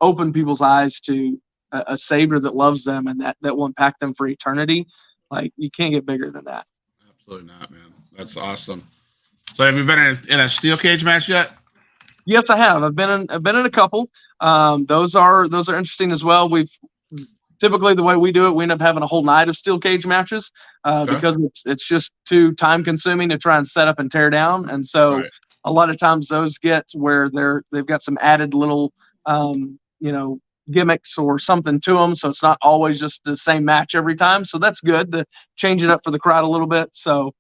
open people's eyes to a savior that loves them and that will impact them for eternity. Like, you can't get bigger than that. Absolutely not, man. That's awesome. So have you been in a steel cage match yet? Yes, I have. I've been in a couple. Those are interesting as well. We've typically, the way we do it, we end up having a whole night of steel cage matches because it's just too time consuming to try and set up and tear down. And so a lot of times those get where they've got some added little gimmicks or something to them, so it's not always just the same match every time. So that's good to change it up for the crowd a little bit. So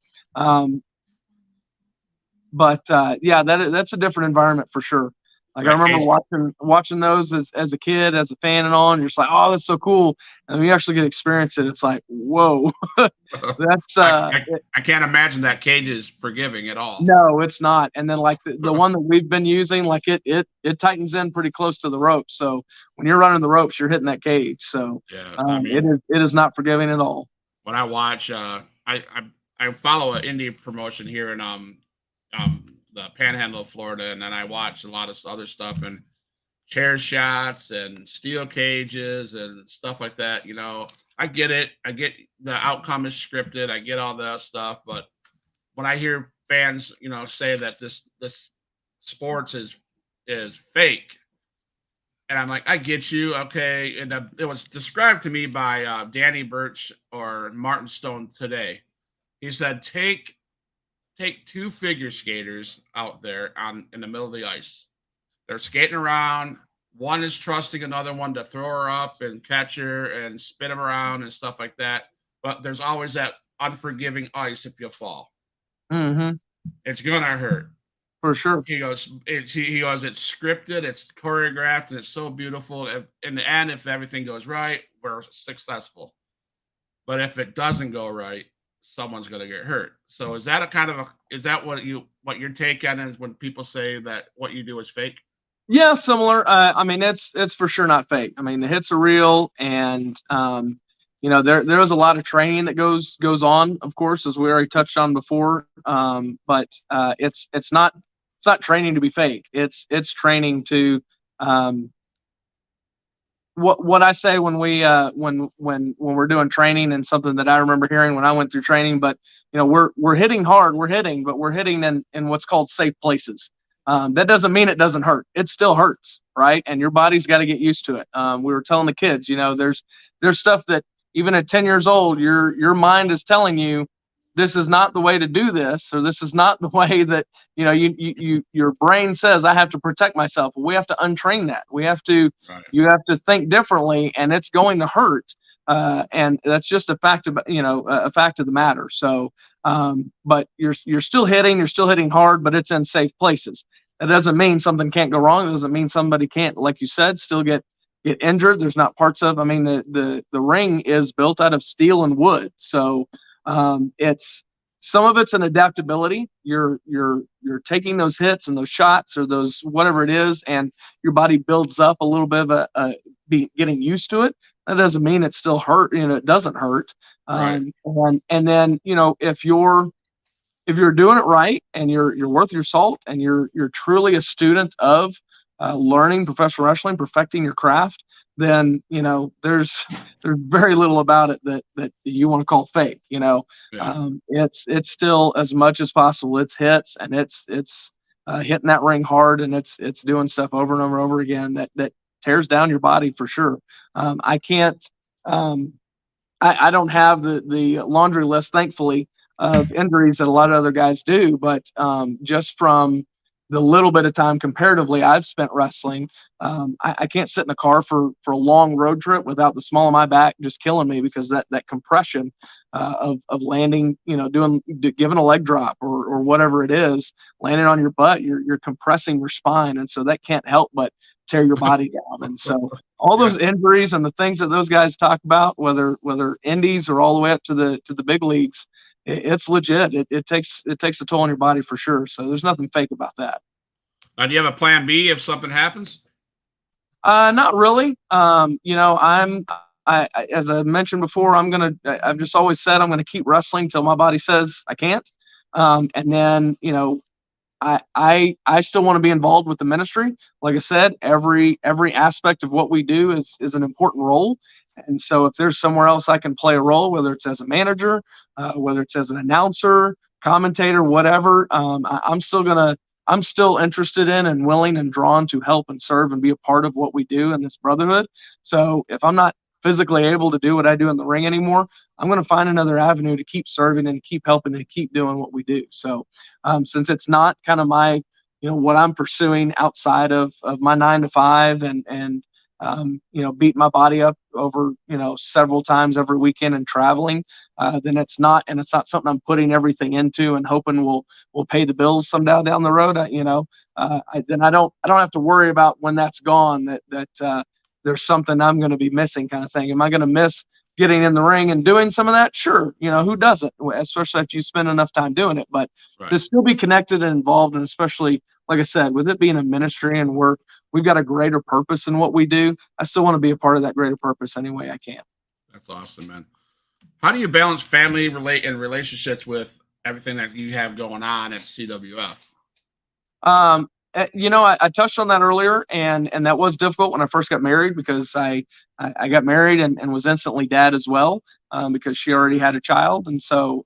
yeah, that's a different environment for sure. Like, I remember watching those as a kid, as a fan and all, and you're just like, oh, that's so cool. And when you actually get to experience it, it's like, whoa. That's I can't imagine that cage is forgiving at all. No, it's not. And then like the one that we've been using, like it tightens in pretty close to the ropes. So when you're running the ropes, you're hitting that cage. So it is not forgiving at all. When I watch, I follow an indie promotion here in the Panhandle of Florida, and then I watch a lot of other stuff and chair shots and steel cages and stuff like that. I get it. I get the outcome is scripted. I get all that stuff, but when I hear fans, say that this sports is fake, and I'm like, I get you, okay. And it was described to me by Danny Birch or Martin Stone today. He said, take two figure skaters out there in the middle of the ice. They're skating around. One is trusting another one to throw her up and catch her and spin them around and stuff like that. But there's always that unforgiving ice if you fall. Mm-hmm. It's gonna hurt. For sure. He goes, it's scripted, it's choreographed, and it's so beautiful. In the end, if everything goes right, we're successful. But if it doesn't go right, someone's going to get hurt. So is that is that what your take on is when people say that what you do is fake? Yeah, similar. I mean, it's for sure not fake. I mean, the hits are real, and there is a lot of training that goes on, of course, as we already touched on before. But it's not training to be fake. It's training to what I say when we're doing training, and something that I remember hearing when I went through training. But we're hitting hard, but we're hitting in what's called safe places. That doesn't mean it doesn't hurt. It still hurts, right? And your body's got to get used to it. We were telling the kids, there's stuff that even at 10 years old, your mind is telling you this is not the way to do this, or this is not the way that your brain says I have to protect myself. We have to untrain that. We have to You have to think differently, and it's going to hurt. And that's just a fact of the matter. So, but you're still hitting hard, but it's in safe places. That doesn't mean something can't go wrong. It doesn't mean somebody can't, like you said, still get injured. There's not parts of, the ring is built out of steel and wood. So, it's some of it's an adaptability. You're taking those hits and those shots or those whatever it is, and your body builds up a little bit of getting used to it. That doesn't mean it still hurt. It doesn't hurt. And then if you're doing it right, and you're worth your salt, and you're truly a student of learning professional wrestling, perfecting your craft, then there's very little about it that you want to call fake. It's still, as much as possible, it's hits, and it's hitting that ring hard, and it's doing stuff over and over and over again that tears down your body for sure. I can't I don't have the laundry list, thankfully, of injuries that a lot of other guys do, but just from the little bit of time comparatively I've spent wrestling, I can't sit in a car for a long road trip without the small of my back just killing me, because that compression of landing, giving a leg drop or whatever it is, landing on your butt, you're compressing your spine, and so that can't help but tear your body down. And so all those injuries and the things that those guys talk about, whether indies or all the way up to the big leagues, it's legit. It takes a toll on your body for sure. So there's nothing fake about that. Do you have a plan B if something happens? Not really. I'm as I mentioned before, I've just always said I'm gonna keep wrestling till my body says I can't. And then, I still want to be involved with the ministry. Like I said, every aspect of what we do is an important role. And so if there's somewhere else I can play a role, whether it's as a manager, whether it's as an announcer, commentator, whatever, I'm still interested in and willing and drawn to help and serve and be a part of what we do in this brotherhood. So if I'm not physically able to do what I do in the ring anymore, I'm going to find another avenue to keep serving and keep helping and keep doing what we do. So since it's not kind of my, what I'm pursuing outside of my 9 to 5 and beat my body up over, several times every weekend and traveling, then it's not something I'm putting everything into and hoping will pay the bills someday down the road. Then I don't have to worry about when that's gone that there's something I'm going to be missing kind of thing. Am I going to miss getting in the ring and doing some of that? Sure. Who doesn't, especially if you spend enough time doing it, but to still be connected and involved. And especially, like I said, with it being a ministry and we've got a greater purpose in what we do, I still want to be a part of that greater purpose any way I can. That's awesome, man. How do you balance family and relationships with everything that you have going on at CWF? I touched on that earlier, and that was difficult when I first got married, because I got married and was instantly dad as well, because she already had a child, and so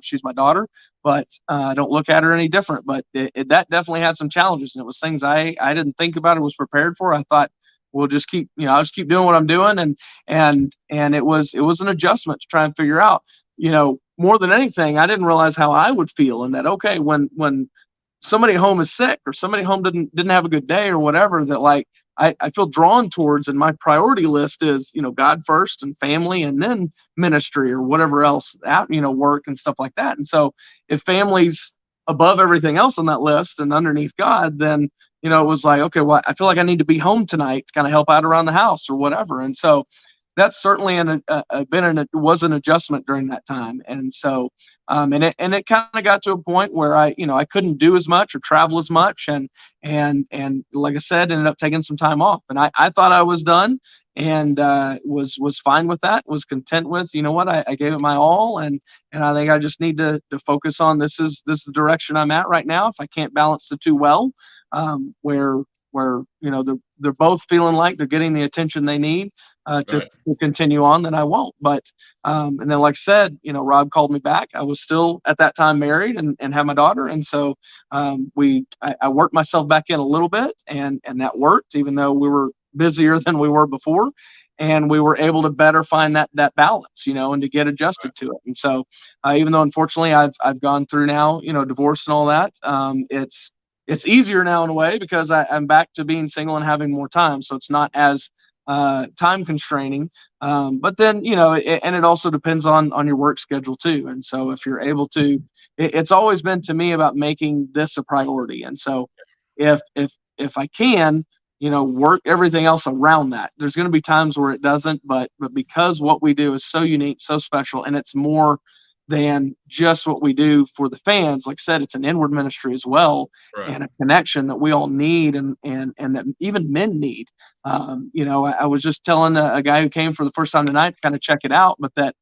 she's my daughter, but I don't look at her any different. But that definitely had some challenges, and it was things I didn't think about or was prepared for. I thought I'll just keep doing what I'm doing, and it was an adjustment to try and figure out. More than anything, I didn't realize how I would feel, and that okay, when somebody at home is sick or somebody at home didn't have a good day or whatever, that like I feel drawn towards, and my priority list is, God first and family and then ministry or whatever else, work and stuff like that. And so if family's above everything else on that list and underneath God, then, it was like, okay, well, I feel like I need to be home tonight to kind of help out around the house or whatever. And so that's certainly was an adjustment during that time. And so, and it kind of got to a point where I couldn't do as much or travel as much. And like I said, ended up taking some time off, and I thought I was done, and was fine with that, was content with, what, I gave it my all. And I think I just need to focus on, this is the direction I'm at right now. If I can't balance the two well, where they're both feeling like they're getting the attention they need to continue on, then I won't. But and then, like I said, Rob called me back. I was still at that time married and had my daughter, and so I worked myself back in a little bit, and that worked, even though we were busier than we were before, and we were able to better find that balance, and to get adjusted to it. And so even though unfortunately I've gone through now, divorce and all that, it's easier now in a way, because I'm back to being single and having more time. So it's not as time constraining. But then, and it also depends on your work schedule too. And so if you're able to, it's always been to me about making this a priority. And so if I can, work everything else around that. There's going to be times where it doesn't, but because what we do is so unique, so special, and it's more than just what we do for the fans. Like I said, it's an inward ministry as well, and a connection that we all need, and that even men need. I was just telling a guy who came for the first time tonight to kind of check it out, but that,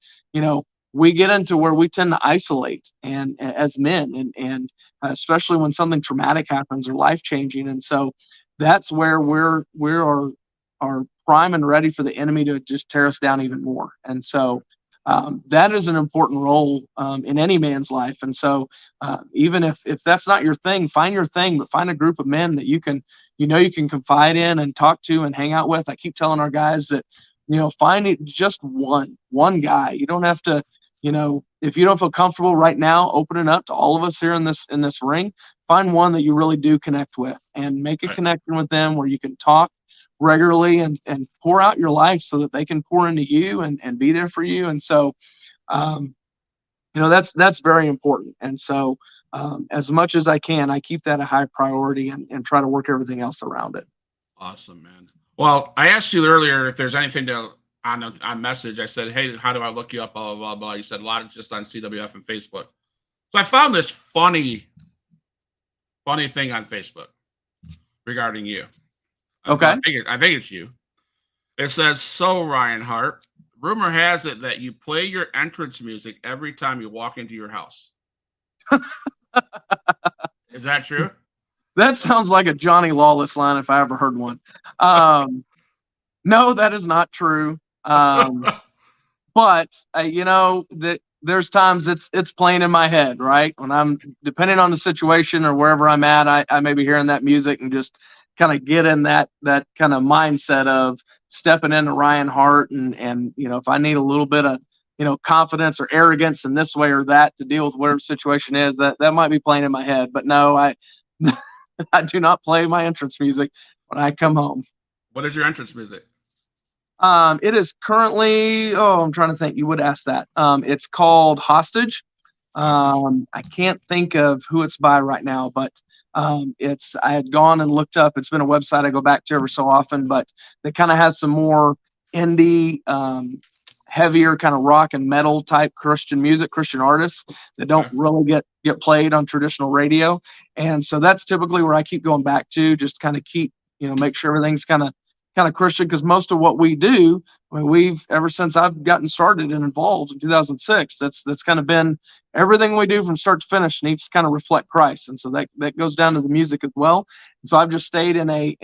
we get into where we tend to isolate, and as men, and especially when something traumatic happens or life changing. And so that's where we are prime and ready for the enemy to just tear us down even more. And so that is an important role in any man's life. And so even if that's not your thing, find your thing, but find a group of men that you can confide in and talk to and hang out with. I keep telling our guys that, find it just one guy. You don't have to, if you don't feel comfortable right now opening up to all of us here in this ring, find one that you really do connect with, and make a connection with them where you can talk regularly and pour out your life so that they can pour into you and be there for you. And so, that's very important. And so, as much as I can, I keep that a high priority and try to work everything else around it. Awesome, man. Well, I asked you earlier if there's anything on message. I said, hey, how do I look you up? Blah, blah, blah, blah. You said a lot of just on CWF and Facebook. So I found this funny thing on Facebook regarding you. Okay. I think it's you. It says, so Ryan Hart, rumor has it that you play your entrance music every time you walk into your house. Is that true? That sounds like a Johnny Lawless line if I ever heard one. No, that is not true. But there's times it's playing in my head, right? When I'm depending on the situation or wherever I'm at, I may be hearing that music and just kind of get in that kind of mindset of stepping into Ryan Hart and if I need a little bit of confidence or arrogance in this way or that to deal with whatever situation is, that might be playing in my head. But no, I I do not play my entrance music when I come home. What is your entrance music? It is currently, I'm trying to think. You would ask that. It's called Hostage. I can't think of who it's by right now, but I had gone and looked up. It's been a website I go back to every so often, but it kind of has some more indie, heavier kind of rock and metal type Christian music, Christian artists that don't really get played on traditional radio. And so that's typically where I keep going back to, just kind of keep, make sure everything's kind of Christian, because most of what we do, I mean, we've ever since I've gotten started and involved in 2006, that's kind of been everything we do from start to finish needs to kind of reflect Christ, and so that goes down to the music as well. And so I've just stayed in a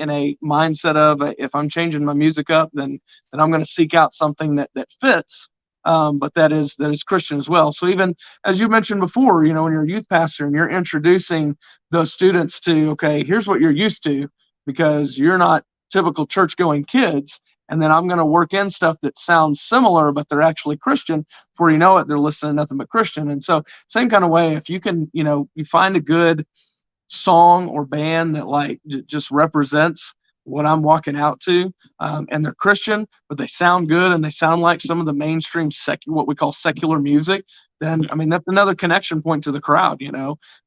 mindset of if I'm changing my music up, then I'm going to seek out something that fits, but that is Christian as well. So even as you mentioned before, when you're a youth pastor and you're introducing those students to, okay, here's what you're used to, because you're not typical church going kids, and then I'm going to work in stuff that sounds similar but they're actually Christian. Before you know it, they're listening to nothing but Christian. And so same kind of way, if you can you find a good song or band that like just represents what I'm walking out to, and they're Christian but they sound good and they sound like some of the mainstream what we call secular music, then I mean that's another connection point to the crowd.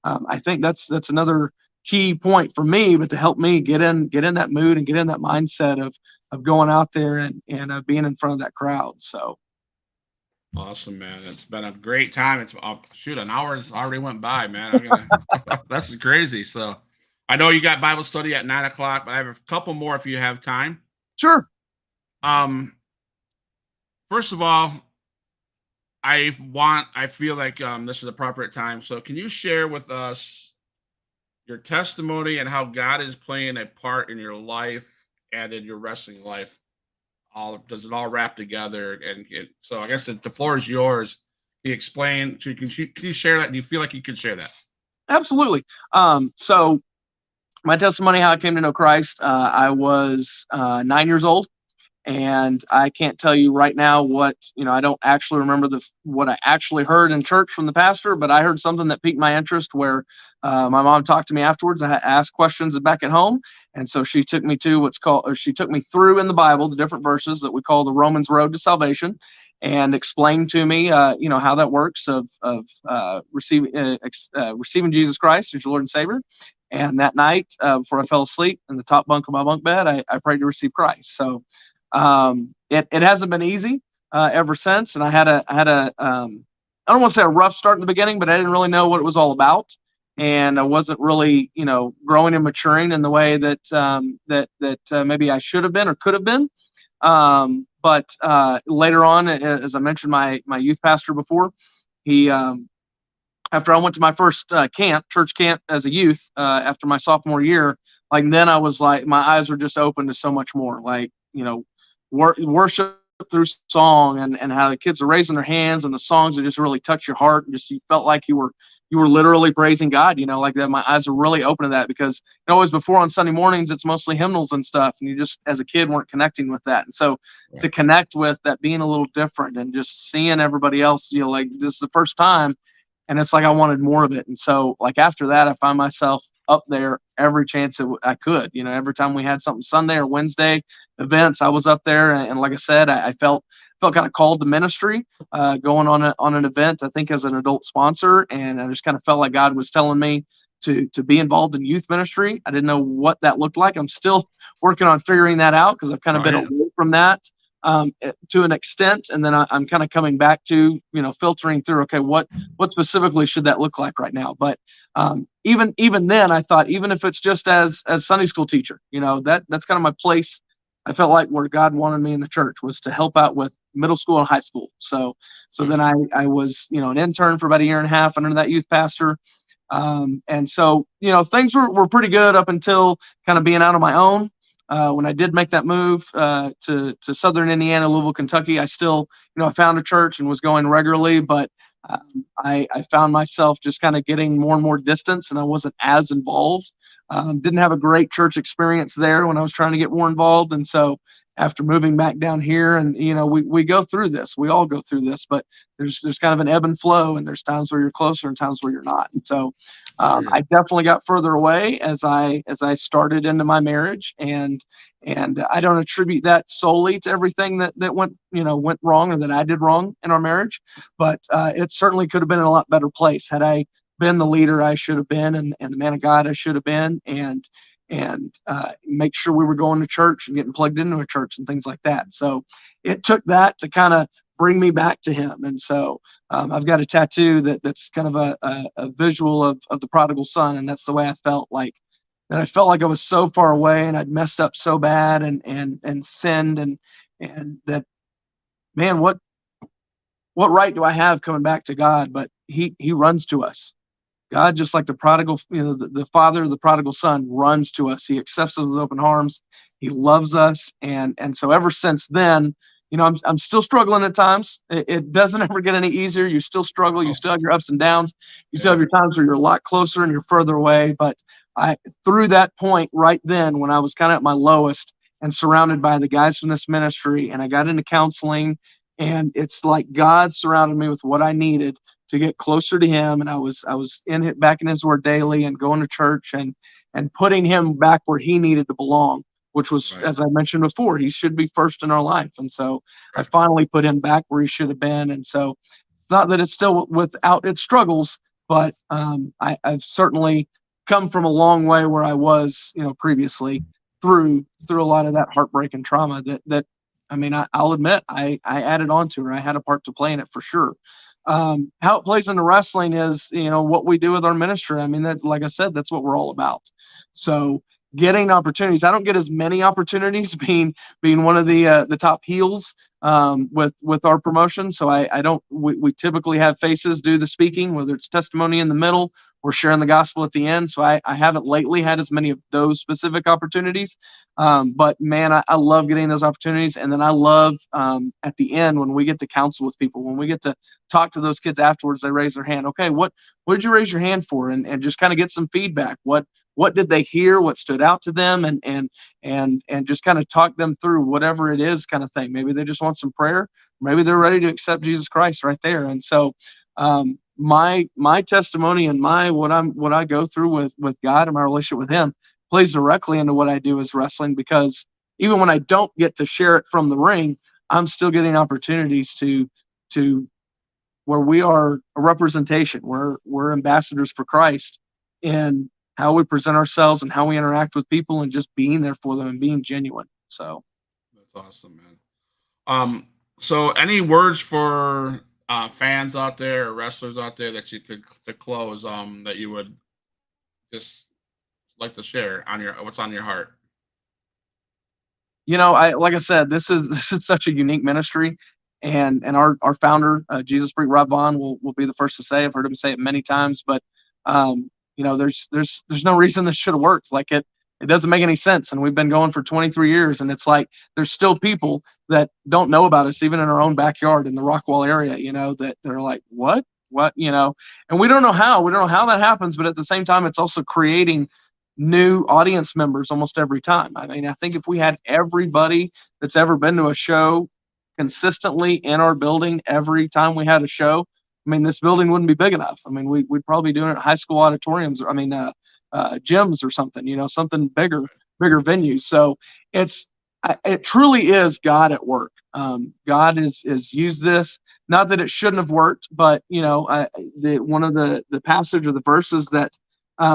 I think that's another key point for me, but to help me get in that mood and get in that mindset of going out there and being in front of that crowd. So awesome, man. It's been a great time. It's an hour already went by, man. That's crazy. So I know you got Bible study at 9:00, but I have a couple more if you have time. Sure. First of all, I feel like this is appropriate time. So can you share with us your testimony and how God is playing a part in your life and in your wrestling life? Does it all wrap together? So I guess the floor is yours. Can you share that? Do you feel like you could share that? Absolutely. So my testimony, how I came to know Christ, I was 9 years old. And I can't tell you right now what, I don't actually remember what I actually heard in church from the pastor, but I heard something that piqued my interest where my mom talked to me afterwards. I asked questions back at home. And so she took me to she took me through in the Bible, the different verses that we call the Romans road to salvation, and explained to me, how that works of receiving Jesus Christ as your Lord and Savior. And that night, before I fell asleep in the top bunk of my bunk bed, I prayed to receive Christ. So it hasn't been easy ever since, and I had a I don't want to say a rough start in the beginning, but I didn't really know what it was all about, and I wasn't really growing and maturing in the way that maybe I should have been or could have been. But later on, as I mentioned, my youth pastor before, he after I went to my first church camp as a youth, after my sophomore year, like then I was like, my eyes were just open to so much more, like worship through song and how the kids are raising their hands and the songs that just really touch your heart, and just you felt like you were literally praising God, like that. My eyes were really open to that, because always before on Sunday mornings it's mostly hymnals and stuff, and you just as a kid weren't connecting with that. And so to connect with that being a little different and just seeing everybody else, like this is the first time, and it's like I wanted more of it. And so like after that, I found myself up there every chance I could. Every time we had something Sunday or Wednesday events, I was up there. And like I said, I felt kind of called to ministry, going on an event, I think as an adult sponsor. And I just kind of felt like God was telling me to be involved in youth ministry. I didn't know what that looked like. I'm still working on figuring that out, because I've kind of been away from that to an extent, and then I'm kind of coming back to filtering through, okay, what specifically should that look like right now. But even then I thought, even if it's just as Sunday school teacher, that's kind of my place I felt like where God wanted me in the church was to help out with middle school and high school. So then I was, an intern for about a year and a half under that youth pastor. And so, things were pretty good up until kind of being out on my own. When I did make that move to Southern Indiana, Louisville, Kentucky, I still, I found a church and was going regularly, but I found myself just kind of getting more and more distance, and I wasn't as involved. Didn't have a great church experience there when I was trying to get more involved. And so after moving back down here, and we go through this, we all go through this, but there's kind of an ebb and flow, and there's times where you're closer and times where you're not. And so I definitely got further away as I started into my marriage, and I don't attribute that solely to everything that went wrong or that I did wrong in our marriage, but it certainly could have been in a lot better place had I been the leader I should have been, and the man of God I should have been, and make sure we were going to church and getting plugged into a church and things like that. So it took that to kind of bring me back to him. And so I've got a tattoo that's kind of a visual of the prodigal son, and that's the way I felt like. That I felt like I was so far away and I'd messed up so bad and sinned, and that, man, what right do I have coming back to God? But he runs to us. God, just like the prodigal, the father of the prodigal son, runs to us. He accepts us with open arms. He loves us. And so ever since then, I'm still struggling at times. It doesn't ever get any easier. You still struggle. You still have your ups and downs. You still have your times where you're a lot closer and you're further away. But through that point right then, when I was kind of at my lowest and surrounded by the guys from this ministry, and I got into counseling, and it's like God surrounded me with what I needed to get closer to him. And I was back in his word daily and going to church and putting him back where he needed to belong, which was, right, as I mentioned before, he should be first in our life. And so I finally put him back where he should have been. And so it's not that it's still without its struggles, but I've certainly come from a long way where I was, previously through a lot of that heartbreak and trauma that I'll admit I added on to, or I had a part to play in it for sure. How it plays into wrestling is, what we do with our ministry. That, like I said, that's what we're all about. So getting opportunities, I don't get as many opportunities being one of the top heels with our promotion. So we typically have faces do the speaking, whether it's testimony in the middle or sharing the gospel at the end. So I haven't lately had as many of those specific opportunities. But man, I love getting those opportunities. And then I love at the end when we get to counsel with people, when we get to talk to those kids afterwards, they raise their hand. Okay, what did you raise your hand for? And just kind of get some feedback. What did they hear? What stood out to them? And just kind of talk them through whatever it is, kind of thing. Maybe they just want some prayer. Maybe they're ready to accept Jesus Christ right there. And so my testimony and what I go through with God and my relationship with him plays directly into what I do as wrestling, because even when I don't get to share it from the ring, I'm still getting opportunities to where we are a representation, we're ambassadors for Christ in how we present ourselves and how we interact with people, and just being there for them and being genuine. So that's awesome, man. So any words for fans out there or wrestlers out there that you could to close that you would just like to share on what's on your heart? Like I said, this is such a unique ministry, and our founder, Jesus Freak Rob Vaughn, will be the first to say. I've heard him say it many times, but there's no reason this should have worked. Like it doesn't make any sense. And we've been going for 23 years, and it's like there's still people that don't know about us, even in our own backyard in the Rockwall area, that they're like, what, and we don't know how that happens. But at the same time, it's also creating new audience members almost every time. I think if we had everybody that's ever been to a show consistently in our building every time we had a show, this building wouldn't be big enough. We'd probably be doing it at high school auditoriums, gyms or something, something bigger venues. So it truly is God at work. God is used this, not that it shouldn't have worked, but one of the passage or the verses that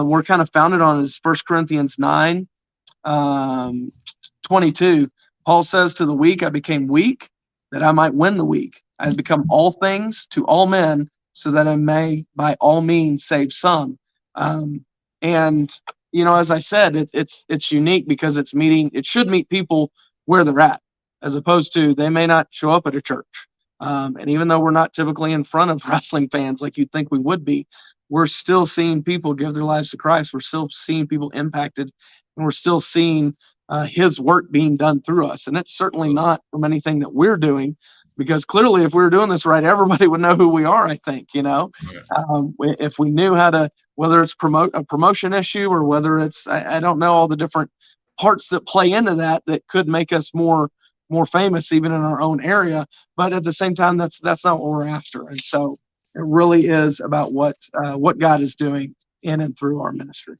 we're kind of founded on is 1 Corinthians 9, 22. Paul says, to the weak, I became weak that I might win the weak. I have become all things to all men so that I may by all means save some. And as I said, it's unique because it should meet people where they're at, as opposed to they may not show up at a church. And even though we're not typically in front of wrestling fans like you'd think we would be, we're still seeing people give their lives to Christ. We're still seeing people impacted, and we're still seeing his work being done through us. And it's certainly not from anything that we're doing, because clearly if we were doing this right, everybody would know who we are, I think, if we knew how to, whether it's a promotion issue or whether it's, I don't know all the different parts that play into that could make us more famous even in our own area. But at the same time, that's not what we're after. And so it really is about what God is doing in and through our ministry.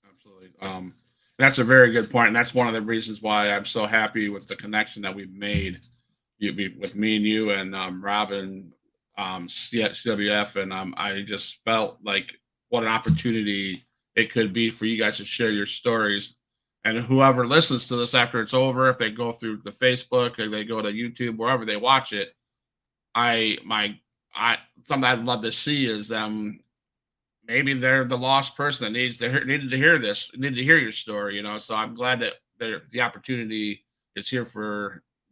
Absolutely. That's a very good point. And that's one of the reasons why I'm so happy with the connection that we've made with me and you and Robin, CWF. And I just felt like what an opportunity it could be for you guys to share your stories. And whoever listens to this after it's over, if they go through the Facebook or they go to YouTube, wherever they watch it, something I'd love to see is them. Maybe they're the lost person that needed to hear this, needed to hear your story, So I'm glad that the opportunity is here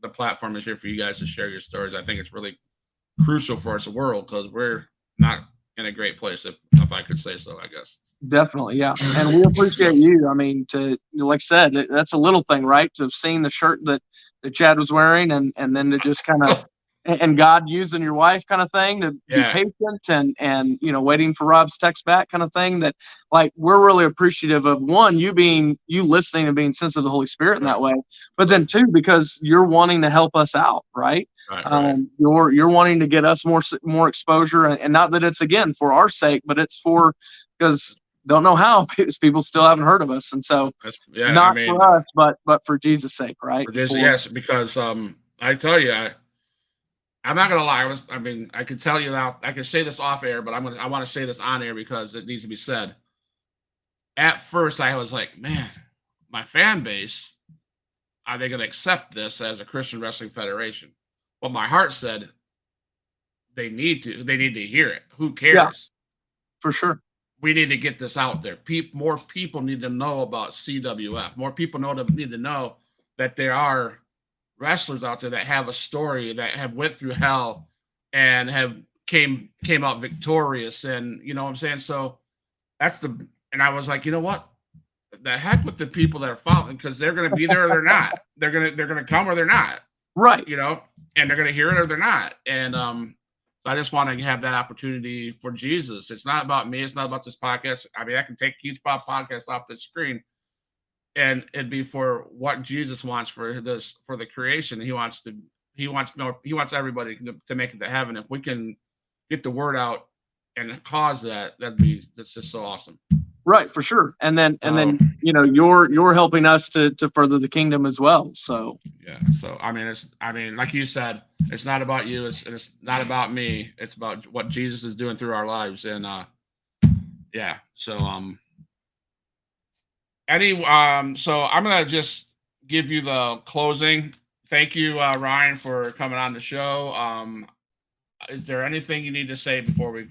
the platform is here for you guys to share your stories. I think it's really crucial for us, the world, because we're not in a great place, if I could say so, I guess. Definitely, yeah. And we appreciate you. I mean, like I said, that's a little thing, right? To have seen the shirt that Chad was wearing, and then to just kind of, and God using your wife kind of thing, to be patient and waiting for Rob's text back kind of thing, that like we're really appreciative of, one, you listening and being sensitive to the Holy Spirit in that way, but then two, because you're wanting to help us out, right? Right. You're wanting to get us more exposure, and not that it's again for our sake, but it's because don't know how people still haven't heard of us, and so for us, but for Jesus' sake, right? Yes, because I tell you, I'm not gonna lie. I could tell you now. I can say this off air, but I want to say this on air because it needs to be said. At first, I was like, man, my fan base, are they going to accept this as a Christian Wrestling Federation? Well, my heart said they need to hear it. Who cares? Yeah, for sure. We need to get this out there. More people need to know about CWF. More people need to know that there are wrestlers out there that have a story, that have went through hell and have came out victorious. And you know what I'm saying? So and I was like, you know what? The heck with the people that are following, because they're going to be there or they're not. They're going to come or they're not. Right. And they're going to hear it or they're not. And so I just want to have that opportunity for Jesus. It's not about me. It's not about this podcast. I mean, I can take Huge Pop podcast off the screen, and it'd be for what Jesus wants for the creation. He wants everybody to make it to heaven. If we can get the word out and cause that's just so awesome. Right, for sure. And then you're helping us to further the kingdom as well. So yeah. So I mean, like you said, it's not about you. It's not about me. It's about what Jesus is doing through our lives. And yeah. So so I'm gonna just give you the closing. Thank you, Ryan, for coming on the show. Is there anything you need to say before we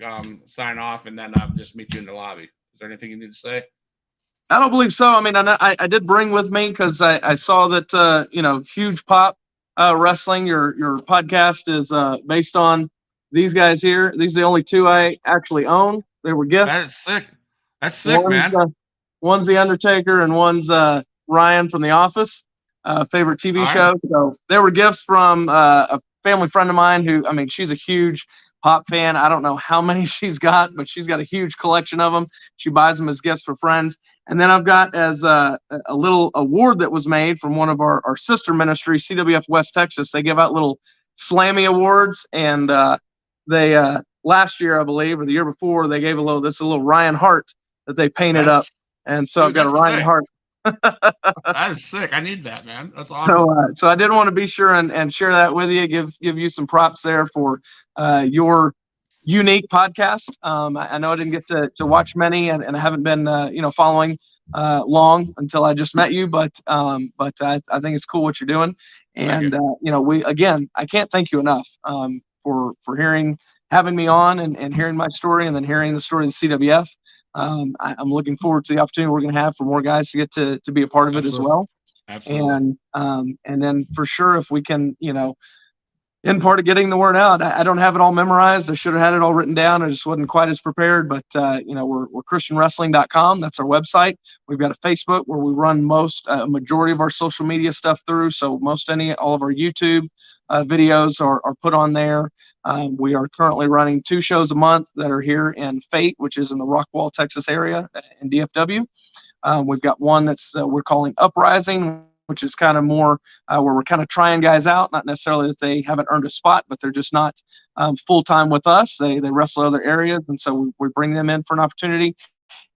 sign off, and then I'll just meet you in the lobby? Is there anything you need to say? I don't believe so. I mean, I did bring with me, because I saw that Huge Pop Wrestling, your podcast is based on these guys here. These are the only two I actually own. They were gifts. That's sick, man. One's The Undertaker and one's Ryan from The Office, favorite TV show. So they were gifts from a family friend of mine who, I mean, she's a huge Pop fan. I don't know how many she's got, but she's got a huge collection of them. She buys them as gifts for friends. And then I've got as a little award that was made from one of our sister ministries, CWF West Texas. They give out little Slammy awards, and they last year, I believe, or the year before, they gave a little Ryan Hart that they painted up. And so I've got a Ryan Hart. That is sick. I need that, man. That's awesome. So I did want to be sure and share that with you. Give you some props there for your unique podcast. I know I didn't get to watch many, and I haven't been following long until I just met you. But I think it's cool what you're doing. And I can't thank you enough for having me on and hearing my story, and then hearing the story of the CWF. I'm looking forward to the opportunity we're going to have for more guys to get to be a part of it as well. Absolutely. And then for sure, if we can, in part of getting the word out. I don't have it all memorized. I should have had it all written down. I just wasn't quite as prepared, but we're christianwrestling.com. That's our website. We've got a Facebook where we run majority of our social media stuff through. So all of our YouTube videos are put on there. We are currently running 2 shows a month that are here in Fate, which is in the Rockwall, Texas area in DFW. We've got one that's we're calling Uprising, which is kind of more where we're kind of trying guys out, not necessarily that they haven't earned a spot, but they're just not full-time with us. They wrestle other areas, and so we bring them in for an opportunity.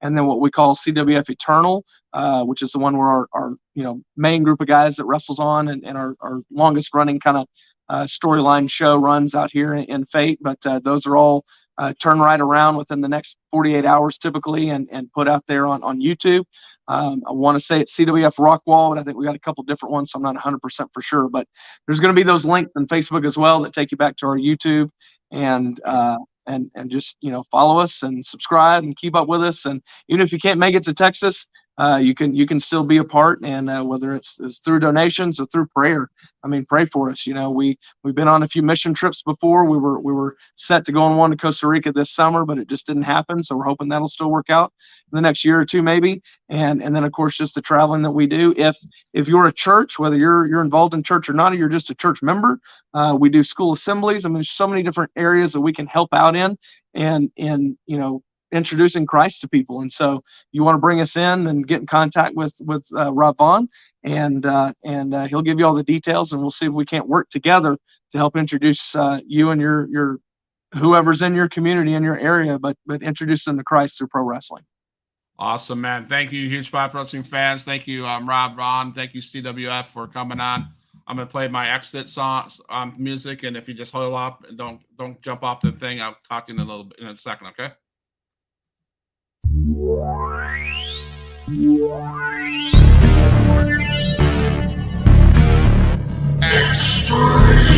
And then what we call CWF Eternal, which is the one where our main group of guys that wrestles on, and our longest running kind of storyline show runs out here in Fate. But those are all turn right around within the next 48 hours typically, and put out there on YouTube. I want to say it's CWF Rockwall, but I think we got a couple different ones, so I'm not 100% for sure. But there's going to be those links in Facebook as well that take you back to our YouTube, and just follow us and subscribe and keep up with us. And even if you can't make it to Texas, you can still be a part, and whether it's through donations or through prayer. I mean, pray for us. We've been on a few mission trips before. We were set to go on one to Costa Rica this summer, but it just didn't happen. So we're hoping that'll still work out in the next year or two, maybe. And then of course just the traveling that we do. If you're a church, whether you're involved in church or not, or you're just a church member, we do school assemblies. I mean, there's so many different areas that we can help out in, and introducing Christ to people. And so you want to bring us in, and get in contact with Rob Vaughn, and he'll give you all the details, and we'll see if we can't work together to help introduce you and your whoever's in your community, in your area, but introduce them to Christ through pro wrestling. Awesome, man. Thank you, Huge Pop Wrestling fans. Thank you, Rob Vaughn. Thank you, CWF, for coming on. I'm gonna play my exit songs music, and if you just hold up and don't jump off the thing, I'll talk to you in a second, okay? Extreme.